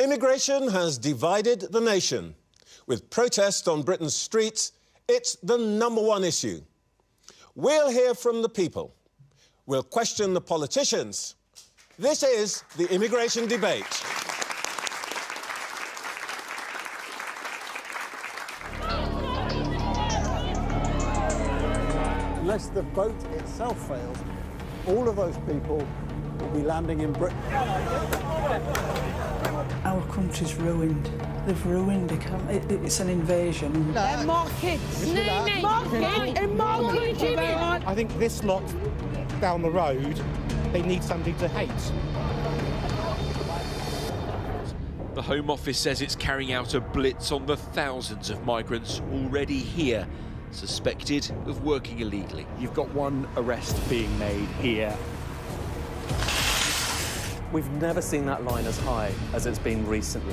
Immigration has divided the nation. With protests on Britain's streets, it's the #1 issue. We'll hear from the people. We'll question the politicians. This is the immigration debate. Unless the vote itself fails, all of those people will be landing in Britain. Our country's ruined. They've ruined it. It's an invasion. They're more kids. More kids. I think this lot down the road, they need somebody to hate. The Home Office says it's carrying out a blitz on the thousands of migrants already here, suspected of working illegally. You've got one arrest being made here. We've never seen that line as high as it's been recently.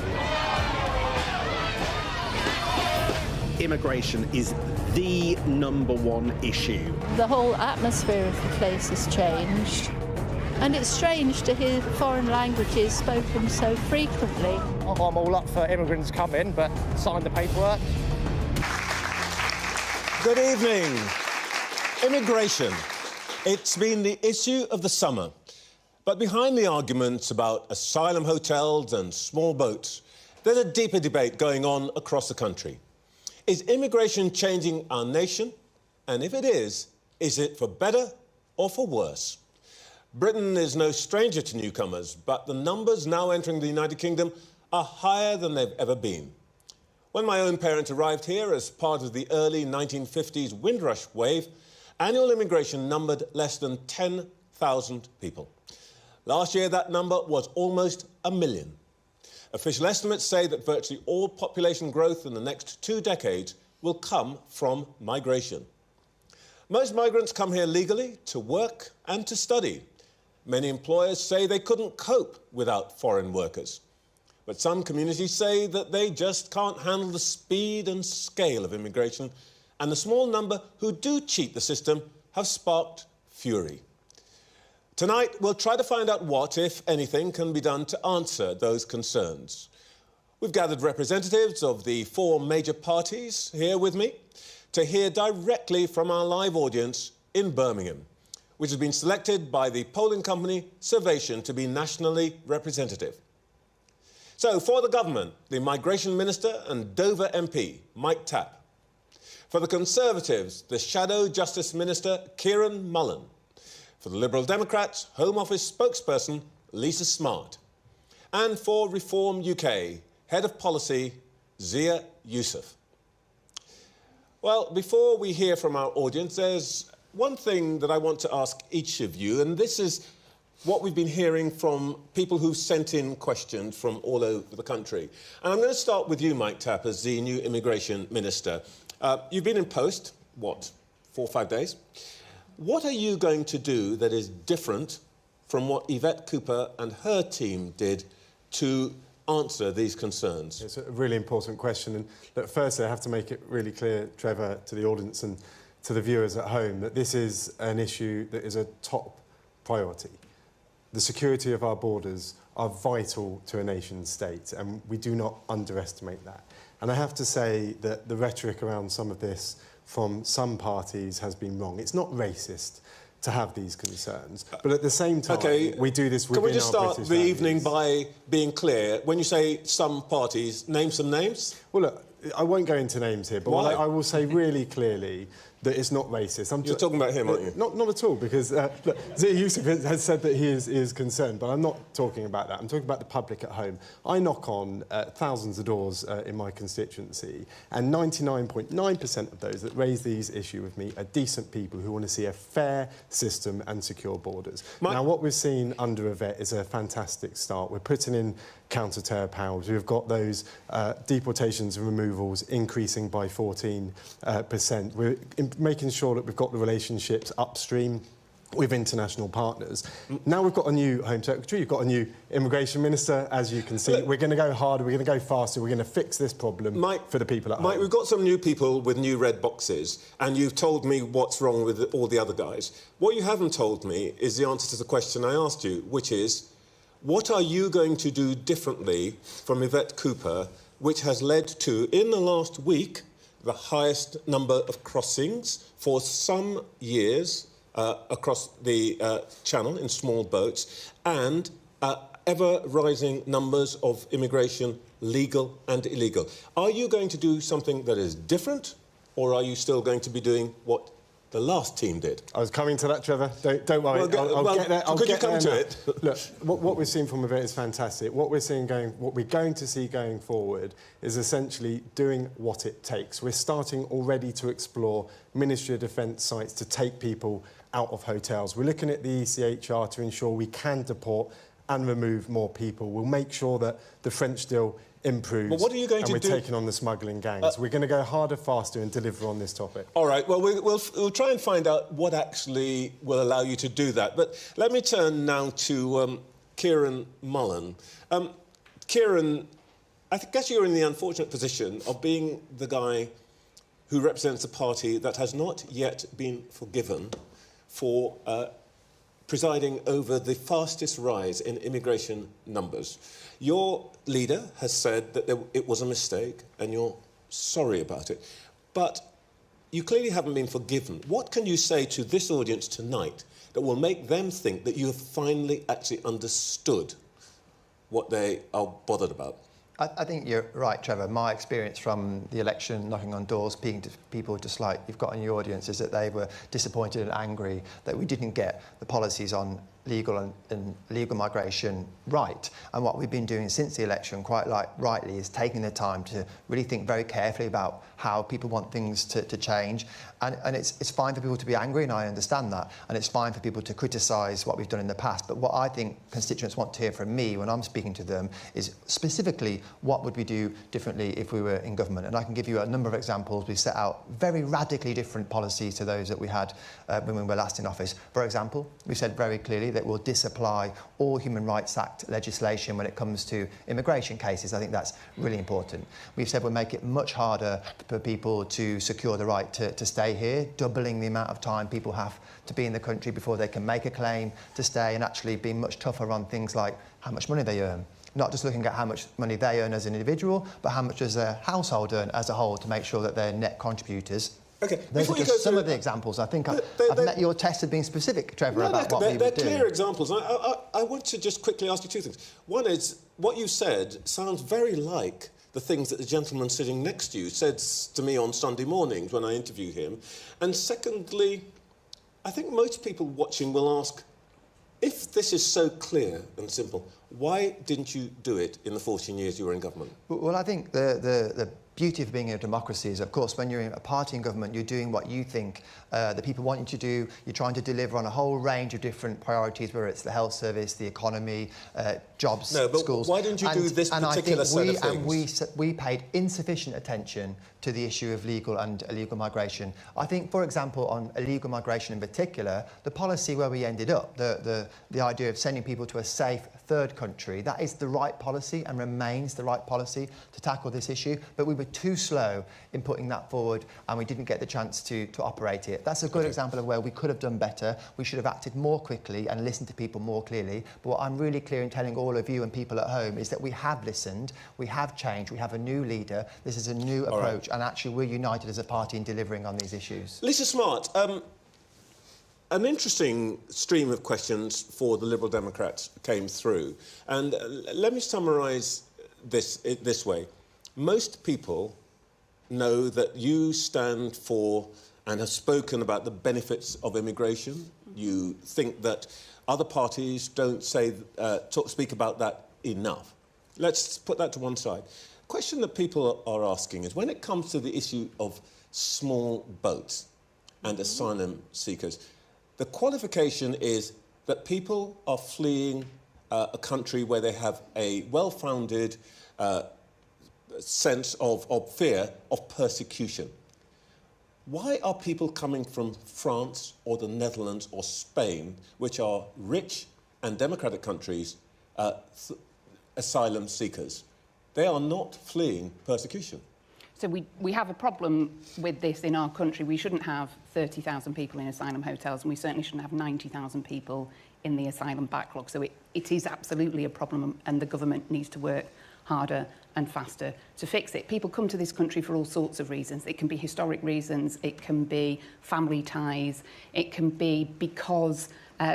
Immigration is the #1 issue. The whole atmosphere of the place has changed. And it's strange to hear foreign languages spoken so frequently. I'm all up for immigrants coming, but sign the paperwork. Good evening. Immigration. It's been the issue of the summer. But behind the arguments about asylum hotels and small boats, there's a deeper debate going on across the country. Is immigration changing our nation? And if it is it for better or for worse? Britain is no stranger to newcomers, but the numbers now entering the United Kingdom are higher than they've ever been. When my own parents arrived here as part of the early 1950s Windrush wave, annual immigration numbered less than 10,000 people. Last year, that number was almost 1 million. Official estimates say that virtually all population growth in the next 2 decades will come from migration. Most migrants come here legally to work and to study. Many employers say they couldn't cope without foreign workers. But some communities say that they just can't handle the speed and scale of immigration, and the small number who do cheat the system have sparked fury. Tonight, we'll try to find out what, if anything, can be done to answer those concerns. We've gathered representatives of the 4 major parties here with me to hear directly from our live audience in Birmingham, which has been selected by the polling company Survation to be nationally representative. So, for the government, the Migration Minister and Dover MP, Mike Tapp. For the Conservatives, the Shadow Justice Minister, Kieran Mullen. For the Liberal Democrats, Home Office spokesperson Lisa Smart. And for Reform UK, Head of Policy Zia Yusuf. Well, before we hear from our audience, there's one thing that I want to ask each of you, and this is what we've been hearing from people who've sent in questions from all over the country. And I'm going to start with you, Mike Tapp, as the new Immigration Minister. You've been in post, what, 4 or 5 days? What are you going to do that is different from what Yvette Cooper and her team did to answer these concerns? It's a really important question. And look, firstly, I have to make it really clear, Trevor, to the audience and to the viewers at home, that this is an issue that is a top priority. The security of our borders are vital to a nation state, and we do not underestimate that. And I have to say that the rhetoric around some of this from some parties has been wrong. It's not racist to have these concerns, but at the same time, we do this within our British values. Can we just start the evening by being clear? When you say some parties, name some names. Well, look, I won't go into names here, but I will say really clearly that it's not racist. You're talking about him, aren't you? Not at all, because look, Zia Yusuf has said that he is concerned, but I'm not talking about that. I'm talking about the public at home. I knock on thousands of doors in my constituency, and 99.9% of those that raise these issues with me are decent people who want to see a fair system and secure borders. Now, what we've seen under Yvette is a fantastic start. We're putting in counter-terror powers. We've got those deportations and removals increasing by 14%. We're making sure that we've got the relationships upstream with international partners. Now we've got a new Home Secretary, you've got a new Immigration Minister, as you can see. Look, we're going to go harder, we're going to go faster, we're going to fix this problem for the people at home. Mike, we've got some new people with new red boxes, and you've told me what's wrong with all the other guys. What you haven't told me is the answer to the question I asked you, which is, What are you going to do differently from Yvette Cooper, which has led to, in the last week, the highest number of crossings for some years across the Channel in small boats, and ever-rising numbers of immigration, legal and illegal? Are you going to do something that is different, or are you still going to be doing what the last team did? I was coming to that, Trevor. Don't worry. I'll get there. Could you come to it? Look, what we've seen from Yvette is fantastic. What we're going to see going forward is essentially doing what it takes. We're starting already to explore Ministry of Defence sites to take people out of hotels. We're looking at the ECHR to ensure we can deport and remove more people. We'll make sure that the French deal improves. But what are you going to do? And we're taking on the smuggling gangs. We're going to go harder, faster and deliver on this topic. All right, well, we'll try and find out what actually will allow you to do that. But let me turn now to Kieran Mullen. Kieran, I guess you're in the unfortunate position of being the guy who represents a party that has not yet been forgiven for presiding over the fastest rise in immigration numbers. Your leader has said that it was a mistake and you're sorry about it. But you clearly haven't been forgiven. What can you say to this audience tonight that will make them think that you have finally actually understood what they are bothered about? I think you're right, Trevor. My experience from the election, knocking on doors, speaking to people just like you've got in your audience, is that they were disappointed and angry that we didn't get the policies on legal and legal migration right. And what we've been doing since the election, quite rightly, is taking the time to really think very carefully about how people want things to change. And it's fine for people to be angry, and I understand that. And it's fine for people to criticise what we've done in the past. But what I think constituents want to hear from me when I'm speaking to them is specifically what would we do differently if we were in government. And I can give you a number of examples. We set out very radically different policies to those that we had when we were last in office. For example, we said very clearly that we'll disapply all Human Rights Act legislation when it comes to immigration cases. I think that's really important. We've said we'll make it much harder for people to secure the right to stay here, doubling the amount of time people have to be in the country before they can make a claim to stay, and actually being much tougher on things like how much money they earn. Not just looking at how much money they earn as an individual, but how much does a household earn as a whole to make sure that they're net contributors. Okay, those are just some of the examples. I think I've met your test of being specific, Trevor, about what we would do. They're clear examples. I want to just quickly ask you two things. One is, what you said sounds very like the things that the gentleman sitting next to you said to me on Sunday mornings when I interviewed him. And secondly, I think most people watching will ask, if this is so clear and simple, why didn't you do it in the 14 years you were in government? Well, I think the beauty of being in a democracy is, of course, when you're in a party in government, you're doing what you think the people want you to do. You're trying to deliver on a whole range of different priorities, whether it's the health service, the economy, jobs, schools. Why didn't you do this particular set of things? And we paid insufficient attention to the issue of legal and illegal migration. I think, for example, on illegal migration in particular, the policy where we ended up, the idea of sending people to a safe third country, that is the right policy and remains the right policy to tackle this issue. But we were too slow in putting that forward, and we didn't get the chance to operate it. That's a good example of where we could have done better. We should have acted more quickly and listened to people more clearly. But what I'm really clear in telling all of you and people at home is that we have listened, we have changed, we have a new leader, this is a new approach, and actually we're united as a party in delivering on these issues. Lisa Smart, an interesting stream of questions for the Liberal Democrats came through. And let me summarise this way. Most people know that you stand for and have spoken about the benefits of immigration. You think that other parties don't speak about that enough. Let's put that to one side. The question that people are asking is, when it comes to the issue of small boats and asylum seekers, the qualification is that people are fleeing a country where they have a well-founded sense of fear of persecution. Why are people coming from France or the Netherlands or Spain, which are rich and democratic countries, asylum seekers? They are not fleeing persecution. So we have a problem with this in our country. We shouldn't have 30,000 people in asylum hotels, and we certainly shouldn't have 90,000 people in the asylum backlog. So it is absolutely a problem, and the government needs to work harder and faster to fix it. People come to this country for all sorts of reasons. It can be historic reasons, it can be family ties, it can be because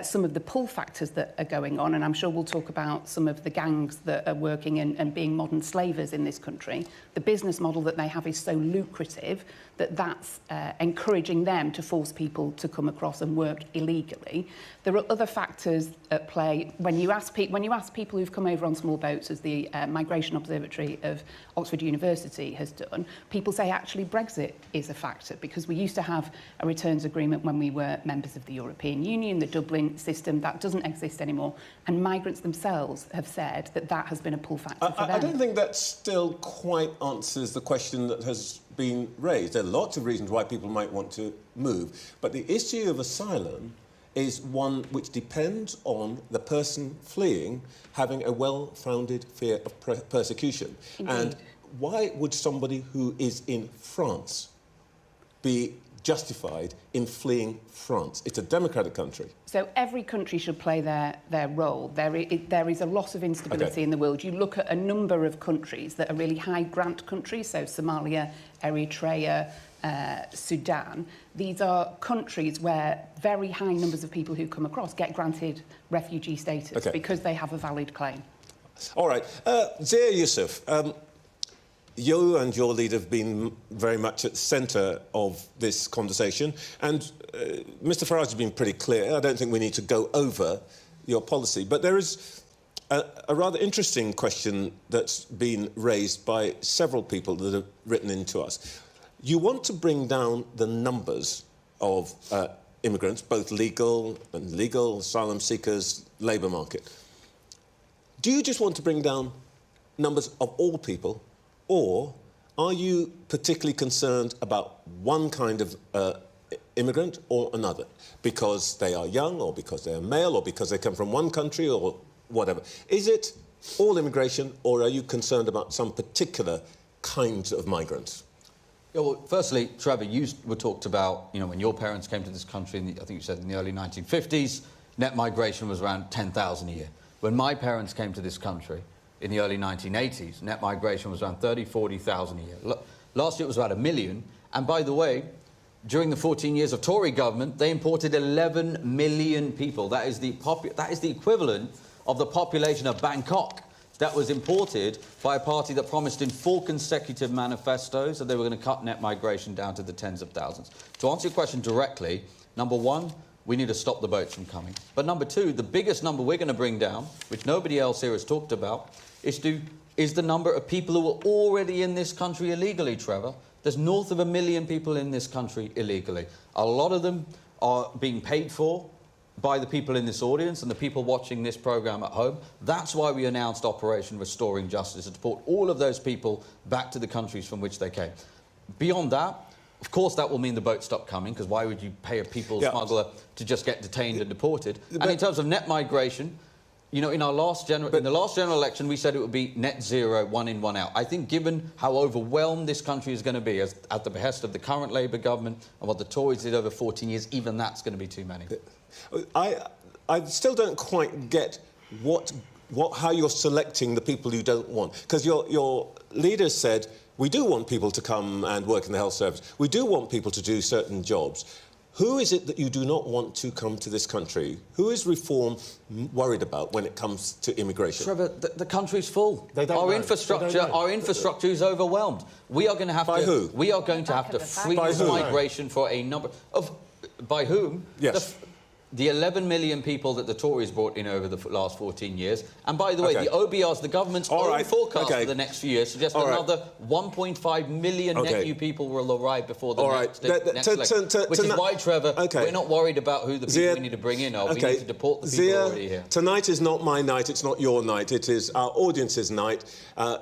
some of the pull factors that are going on, and I'm sure we'll talk about some of the gangs that are working and being modern slavers in this country. The business model that they have is so lucrative that that's encouraging them to force people to come across and work illegally. There are other factors at play. When you ask people who've come over on small boats, as the Migration Observatory of Oxford University has done, people say actually Brexit is a factor, because we used to have a returns agreement when we were members of the European Union, the Dublin system. That doesn't exist anymore, and migrants themselves have said that that has been a pull factor for them. I don't think that still quite answers the question that has been raised. There are lots of reasons why people might want to move, but the issue of asylum is one which depends on the person fleeing having a well-founded fear of persecution. Indeed. And why would somebody who is in France be justified in fleeing France? It's a democratic country. So every country should play their role. There is a lot of instability in the world. You look at a number of countries that are really high grant countries, so Somalia, Eritrea, Sudan. These are countries where very high numbers of people who come across get granted refugee status because they have a valid claim. All right. Zia Yusuf, you and your leader have been very much at the centre of this conversation, and Mr Farage has been pretty clear. I don't think we need to go over your policy, but there is a rather interesting question that's been raised by several people that have written into us. You want to bring down the numbers of immigrants, both legal and illegal, asylum seekers, labour market. Do you just want to bring down numbers of all people, or are you particularly concerned about one kind of immigrant or another, because they are young, or because they are male, or because they come from one country, or whatever? Is it all immigration, or are you concerned about some particular kinds of migrants? Yeah, well, firstly, Trevor, you were talked about, you know, when your parents came to this country, I think you said in the early 1950s, net migration was around 10,000 a year. When my parents came to this country in the early 1980s, net migration was around 30,000, 40,000 a year. Last year it was about 1 million. And by the way, during the 14 years of Tory government, they imported 11 million people. That is the equivalent of the population of Bangkok. That was imported by a party that promised in 4 consecutive manifestos that they were going to cut net migration down to the tens of thousands. To answer your question directly, number one, we need to stop the boats from coming. But number two, the biggest number we're going to bring down, which nobody else here has talked about, is the number of people who are already in this country illegally, Trevor. There's north of 1 million people in this country illegally. A lot of them are being paid for by the people in this audience and the people watching this programme at home. That's why we announced Operation Restoring Justice, to deport all of those people back to the countries from which they came. Beyond that, of course, that will mean the boats stop coming, because why would you pay a people smuggler to just get detained and deported? And in terms of net migration, you know, in the last general election, we said it would be net zero, 1 in, 1 out. I think given how overwhelmed this country is going to be at the behest of the current Labour government and what the Tories did over 14 years, even that's going to be too many. I still don't quite get how you're selecting the people you don't want, because your leader said we do want people to come and work in the health service. We do want people to do certain jobs. Who is it that you do not want to come to this country? Who is reform worried about when it comes to immigration? Trevor, the country's full. Our infrastructure is overwhelmed. We are going to have By who? We are going to have to freeze migration for a number of... By whom? Yes. The 11 million people that the Tories brought in over the last 14 years. And by the way, the OBRs, the government's own forecast for the next few years, suggests another 1.5 million net new people will arrive before the next election. Which is why, Trevor, we're not worried about who the people we need to bring in are. We need to deport the people already here. Tonight is not my night, it's not your night, it is our audience's night.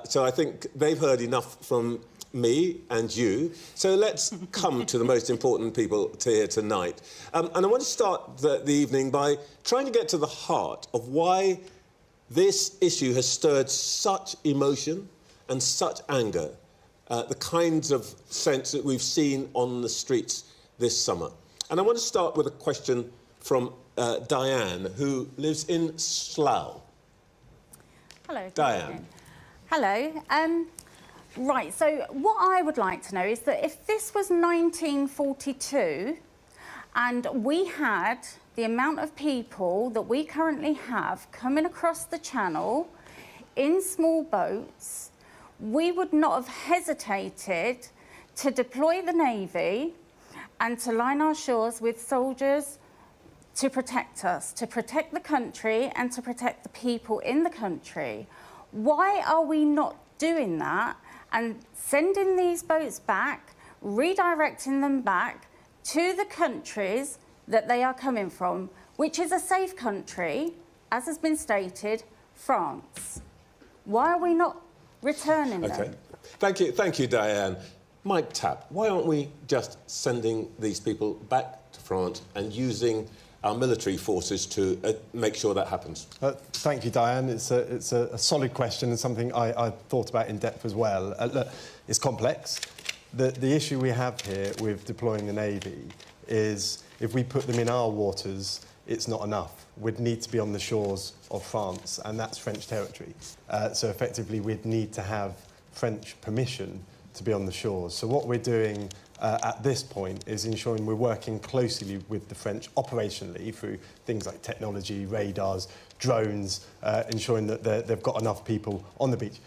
So I think they've heard enough from me and you. So let's come to the most important people here tonight. And I want to start the evening by trying to get to the heart of why this issue has stirred such emotion and such anger the kinds of sense that we've seen on the streets this summer. And I want to start with a question from Diane, who lives in Slough. Hello. Diane. Hello. Right, so what I would like to know is that if this was 1942 and we had the amount of people that we currently have coming across the channel in small boats, we would not have hesitated to deploy the Navy and to line our shores with soldiers to protect us, to protect the country and to protect the people in the country. Why are we not doing that and sending these boats back, redirecting them back to the countries that they are coming from, which is a safe country, as has been stated, France? Why are we not returning them? Thank you, Diane. Mike Tapp, why aren't we just sending these people back to France and using our military forces to make sure that happens? Thank you, Diane. It's a solid question and something I thought about in depth as well. Look, it's complex. The issue we have here with deploying the Navy is if we put them in our waters, it's not enough. We'd need to be on the shores of France, and that's French territory. So effectively, we'd need to have French permission to be on the shores. So what we're doing at this point is ensuring we're working closely with the French operationally through things like technology, radars, drones, ensuring that they've got enough people on the beach.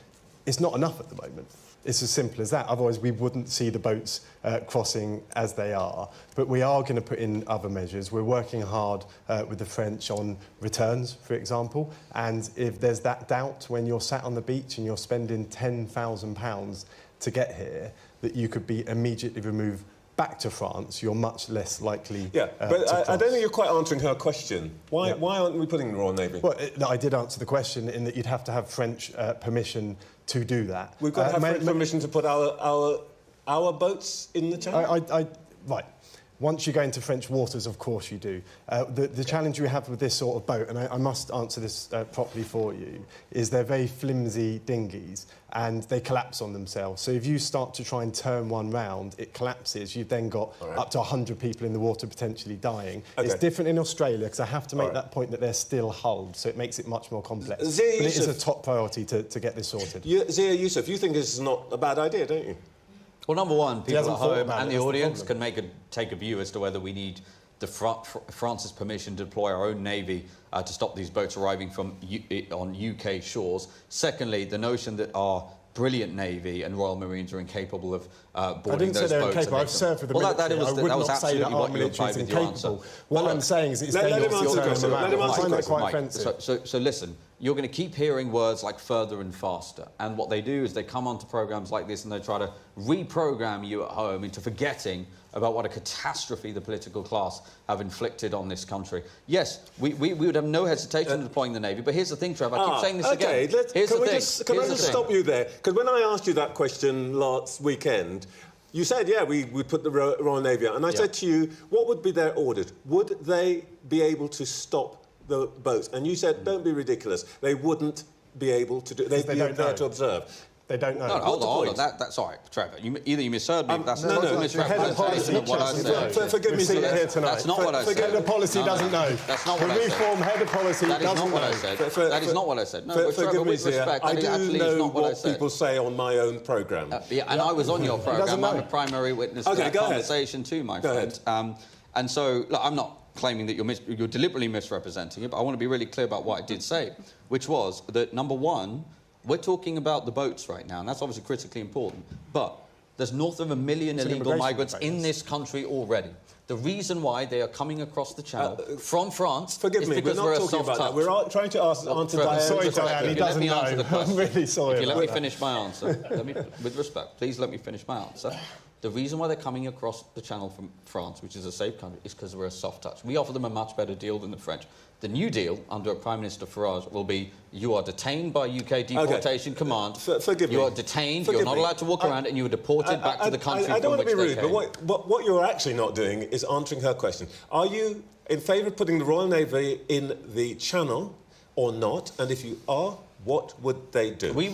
It's not enough at the moment. It's as simple as that. Otherwise, we wouldn't see the boats crossing as they are. But we are going to put in other measures. We're working hard with the French on returns, for example. And if there's that doubt when you're sat on the beach and you're spending £10,000 to get here, that you could be immediately removed back to France, you're much less likely but I don't think you're quite answering her question. Why aren't we putting the Royal Navy? Well, I did answer the question in that you'd have to have French permission to do that. We've got to have French permission to put our boats in the channel? Right. Once you go into French waters, of course you do. The challenge we have with this sort of boat, and I must answer this properly for you, is they're very flimsy dinghies and they collapse on themselves. So if you start to try and turn one round, it collapses. You've then got up to 100 people in the water potentially dying. It's different in Australia, because I have to make that point that they're still hulled, so it makes it much more complex. But it is a top priority to get this sorted. Zia Yusuf, you think this is not a bad idea, don't you? Well, number one, people at home and the audience can take a view as to whether we need France's permission to deploy our own navy to stop these boats arriving on UK shores. Secondly, the notion that our brilliant Navy and Royal Marines are incapable of boarding those boats. I didn't say they're incapable. I've served with the military. I would not say that our military is incapable. What I'm saying is it's dangerous to turn them around. I find that quite offensive. So listen, you're going to keep hearing words like further and faster. And what they do is they come onto programmes like this and they try to reprogram you at home into forgetting about what a catastrophe the political class have inflicted on this country. Yes, we would have no hesitation in deploying the Navy, but here's the thing, Trevor, I keep saying this again. Can I just stop you there? Because when I asked you that question last weekend, you said, yeah, we put the Royal Navy out. And I said to you, what would be their orders? Would they be able to stop the boats? And you said, don't be ridiculous. They wouldn't be able to do. They'd be there to observe. They don't know. No, hold on. That's all right, Trevor. Either you misheard me. That's not a misrepresentation of what I said. Forgive me, here tonight. That's not what I said. Forget the policy doesn't know. That's not what I said. The reform head of policy doesn't know. That is not what I said. That is not what I said. No, but Trevor, with respect, I do know what people say on my own programme. And I was on your programme. I'm a primary witness to that conversation too, my friend. And so, look, I'm not claiming that you're deliberately misrepresenting it, but I want to be really clear about what I did say, which was that, number one, we're talking about the boats right now, and that's obviously critically important, but there's north of 1 million illegal migrants in this country already. The reason why they are coming across the channel from France is because we're a soft touch. We're trying to answer Diane. Sorry, Diane, he doesn't know. I'm really sorry. If you let me finish my answer, with respect, please let me finish my answer. The reason why they're coming across the channel from France, which is a safe country, is because we're a soft touch. We offer them a much better deal than the French. The new deal, under Prime Minister Farage, will be you are detained by UK Deportation Command. Forgive me. You are detained, you're not allowed to walk around, and you are deported back to the country from which they came. I don't want to be rude, but what you're actually not doing is answering her question. Are you in favour of putting the Royal Navy in the Channel or not? And if you are, what would they do? We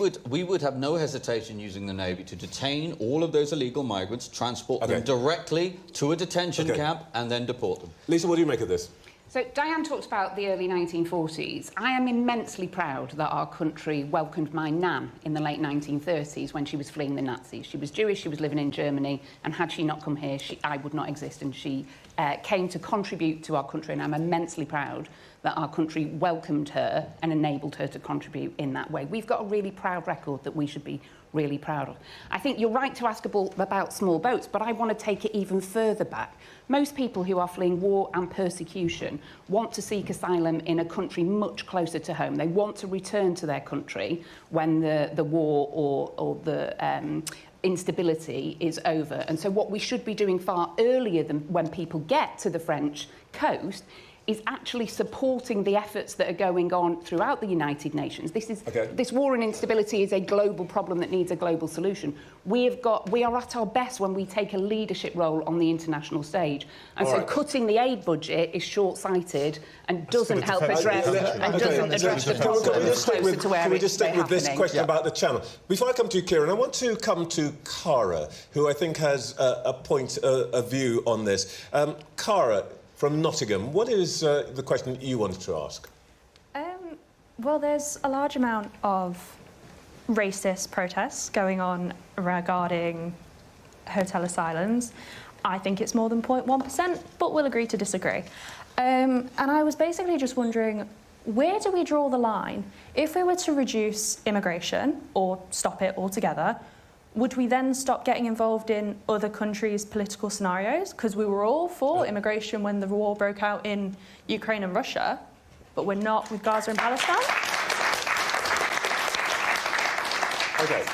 would have no hesitation using the Navy to detain all of those illegal migrants, transport them directly to a detention camp and then deport them. Lisa, what do you make of this? So Diane talked about the early 1940s. I am immensely proud that our country welcomed my nan in the late 1930s when she was fleeing the Nazis. She was Jewish, she was living in Germany, and had she not come here, I would not exist, and she came to contribute to our country, and I'm immensely proud that our country welcomed her and enabled her to contribute in that way. We've got a really proud record that we should be really proud of. I think you're right to ask about small boats, but I want to take it even further back. Most people who are fleeing war and persecution want to seek asylum in a country much closer to home. They want to return to their country when the war or the instability is over. And so what we should be doing far earlier than when people get to the French coast is actually supporting the efforts that are going on throughout the United Nations. This war and instability is a global problem that needs a global solution. We are at our best when we take a leadership role on the international stage. And so cutting the aid budget is short-sighted and doesn't help address the problem closer to where Can we just stick with this question about the channel? Before I come to you, Kieran, I want to come to Cara, who I think has a view on this. Cara, from Nottingham, what is the question that you wanted to ask? Well, there's a large amount of racist protests going on regarding hotel asylums. I think it's more than 0.1%, but we'll agree to disagree. And I was basically just wondering, where do we draw the line? If we were to reduce immigration or stop it altogether, would we then stop getting involved in other countries' political scenarios? Because we were all for immigration when the war broke out in Ukraine and Russia, but we're not with Gaza and Palestine. OK.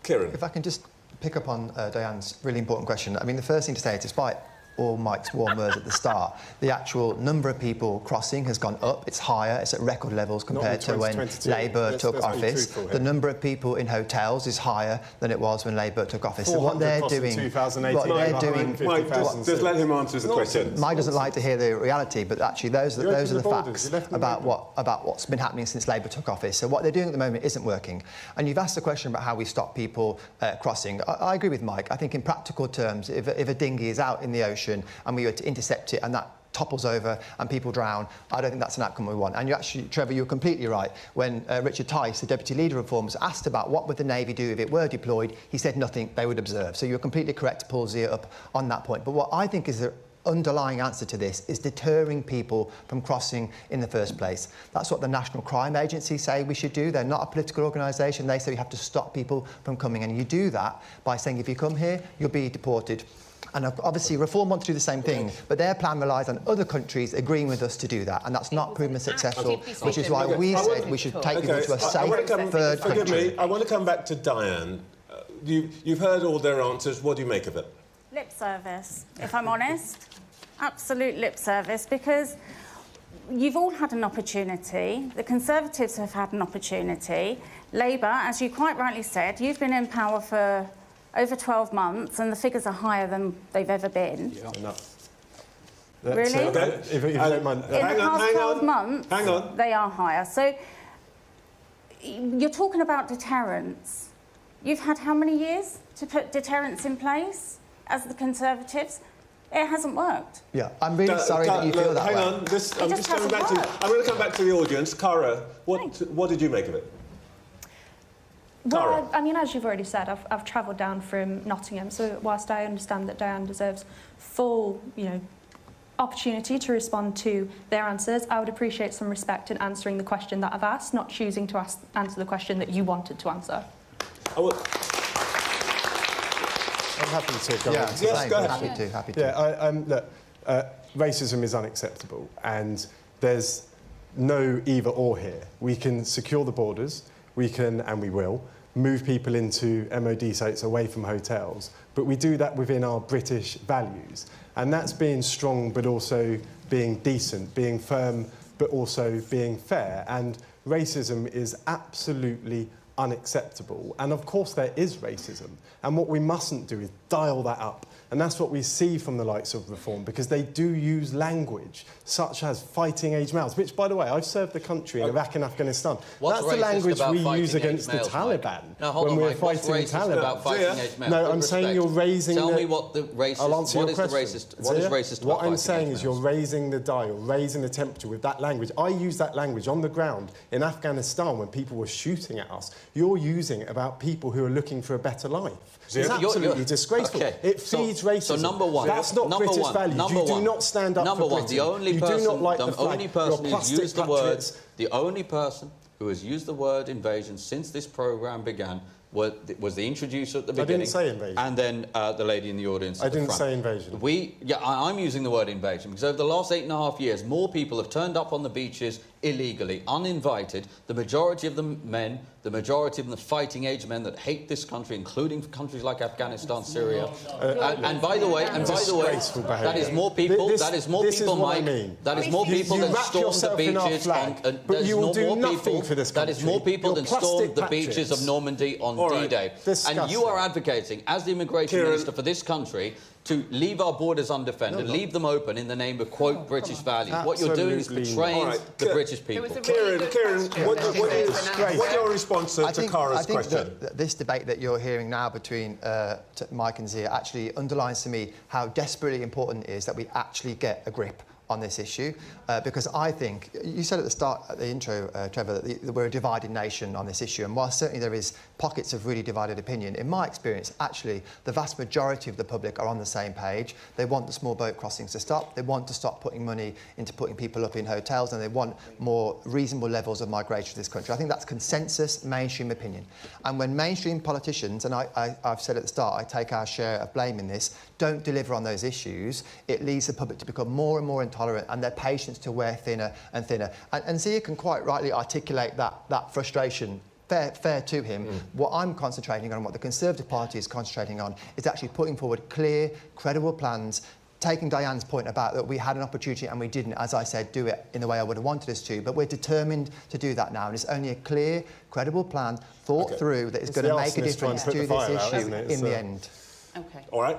Kieran. If I can just pick up on Diane's really important question. I mean, the first thing to say is, despite all Mike's warm words at the start, the actual number of people crossing has gone up. It's higher. It's at record levels compared to when Labour took office. The number of people in hotels is higher than it was when Labour took office. So what they're doing... Mike, just let him answer the question. Mike doesn't like to hear the reality, but actually those are the facts about what's been happening since Labour took office. So what they're doing at the moment isn't working. And you've asked the question about how we stop people crossing. I agree with Mike. I think in practical terms, if a dinghy is out in the ocean and we were to intercept it and that topples over and people drown, I don't think that's an outcome we want. And you actually, Trevor, you're completely right. When Richard Tice, the Deputy Leader of Reform, was asked about what would the Navy do if it were deployed, he said nothing, they would observe. So you're completely correct to pull Zia up on that point. But what I think is the underlying answer to this is deterring people from crossing in the first place. That's what the National Crime Agency say we should do. They're not a political organisation. They say we have to stop people from coming. And you do that by saying if you come here, you'll be deported. And obviously, Reform want to do the same thing, but their plan relies on other countries agreeing with us to do that, and that's not proven successful, which is why we said we should take people to a safe third country. Forgive me, I want to come back to Diane. You've heard all their answers. What do you make of it? Lip service, if I'm honest. Absolute lip service, because you've all had an opportunity. The Conservatives have had an opportunity. Labour, as you quite rightly said, you've been in power for over 12 months, and the figures are higher than they've ever been. Yeah. Enough. Really? If you don't mind. In the past 12 months, they are higher. So you're talking about deterrence. You've had how many years to put deterrence in place as the Conservatives? It hasn't worked. Yeah, I'm really sorry that you feel that way. Hang on, I'm just coming back to you. I'm going to come back to the audience. Cara, what did you make of it? Well, I mean, as you've already said, I've travelled down from Nottingham, so whilst I understand that Diane deserves full, opportunity to respond to their answers, I would appreciate some respect in answering the question that I've asked, not choosing to answer the question that you wanted to answer. I'm happy to go on. Yes, go ahead. Happy to. Yeah, look, racism is unacceptable, and there's no either or here. We can secure the borders, we can, and we will, move people into MOD sites away from hotels, but we do that within our British values. And that's being strong, but also being decent, being firm, but also being fair. And racism is absolutely unacceptable. And of course there is racism. And what we mustn't do is dial that up. And that's what we see from the likes of Reform, because they do use language such as fighting age males, which, by the way, I've served the country in Iraq and Afghanistan. That's the language we use against the Taliban when we're fighting the Taliban. About fighting age males? No, I'm saying you're raising Tell me what the racist... I'll answer your question. What is racist about What I'm saying is you're raising the dial, raising the temperature with that language. I use that language on the ground in Afghanistan when people were shooting at us. You're using it about people who are looking for a better life. It's absolutely disgraceful. Okay. It feeds racism. So number one, that's not British values. You do not stand up for Britain. The only person, do not like the only person who's used the word, patriots. the only person who has used the word invasion since this programme began was the introducer at the beginning. I didn't say invasion. And then the lady in the audience at the front. I didn't say invasion. I'm using the word invasion because over the last 8.5 years, more people have turned up on the beaches illegally, uninvited. The majority of them men, the majority of them fighting age men that hate this country, including countries like Afghanistan, Syria. And by the way, that is more people. That is more people, Mike. That is more people than stormed the beaches. But you will do nothing for this country. That is more people than stormed the beaches of Normandy on D-Day. And you are advocating, as the immigration minister for this country, to leave our borders undefended, leave them open in the name of, quote, British values. What you're doing is betraying the British people. Kieran, what's your response to Cara's question? I think that this debate that you're hearing now between Mike and Zia actually underlines to me how desperately important it is that we actually get a grip on this issue, because I think, you said at the start, at the intro, Trevor, that we're a divided nation on this issue, and while certainly there is pockets of really divided opinion, in my experience, actually, the vast majority of the public are on the same page. They want the small boat crossings to stop, they want to stop putting money into putting people up in hotels, and they want more reasonable levels of migration to this country. I think that's consensus, mainstream opinion. And when mainstream politicians, and I've said at the start, I take our share of blame in this, don't deliver on those issues, it leads the public to become more and more intolerant and their patience to wear thinner and thinner. And Zia can quite rightly articulate that frustration. Fair to him. What I'm concentrating on, what the Conservative Party is concentrating on, is actually putting forward clear, credible plans, taking Diane's point about that we had an opportunity and we didn't, as I said, do it in the way I would have wanted us to, but we're determined to do that now, and it's only a clear, credible plan, thought through, that is going to make a difference to this issue in the end. Okay. All right.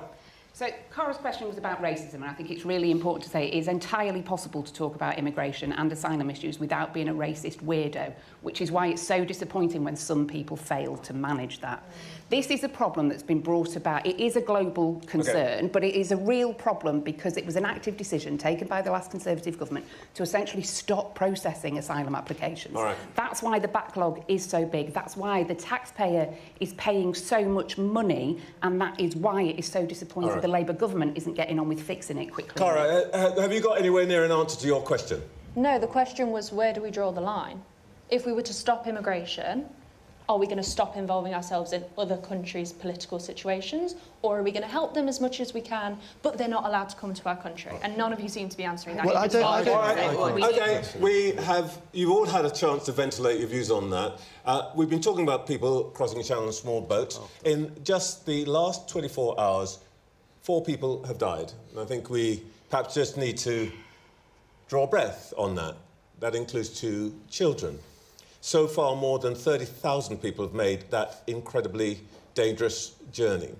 So Cara's question was about racism, and I think it's really important to say it is entirely possible to talk about immigration and asylum issues without being a racist weirdo, which is why it's so disappointing when some people fail to manage that. This is a problem that's been brought about. It is a global concern, but it is a real problem because it was an active decision taken by the last Conservative government to essentially stop processing asylum applications. All right. That's why the backlog is so big. That's why the taxpayer is paying so much money, and that is why it is so disappointing the Labour government isn't getting on with fixing it quickly. Cara, have you got anywhere near an answer to your question? No, the question was, where do we draw the line? If we were to stop immigration, are we going to stop involving ourselves in other countries' political situations, or are we going to help them as much as we can, but they're not allowed to come to our country? And none of you seem to be answering that. Well, you've all had a chance to ventilate your views on that. We've been talking about people crossing the channel in small boats. In just the last 24 hours, 4 people have died. And I think we perhaps just need to draw breath on that. That includes 2 children. So far, more than 30,000 people have made that incredibly dangerous journey.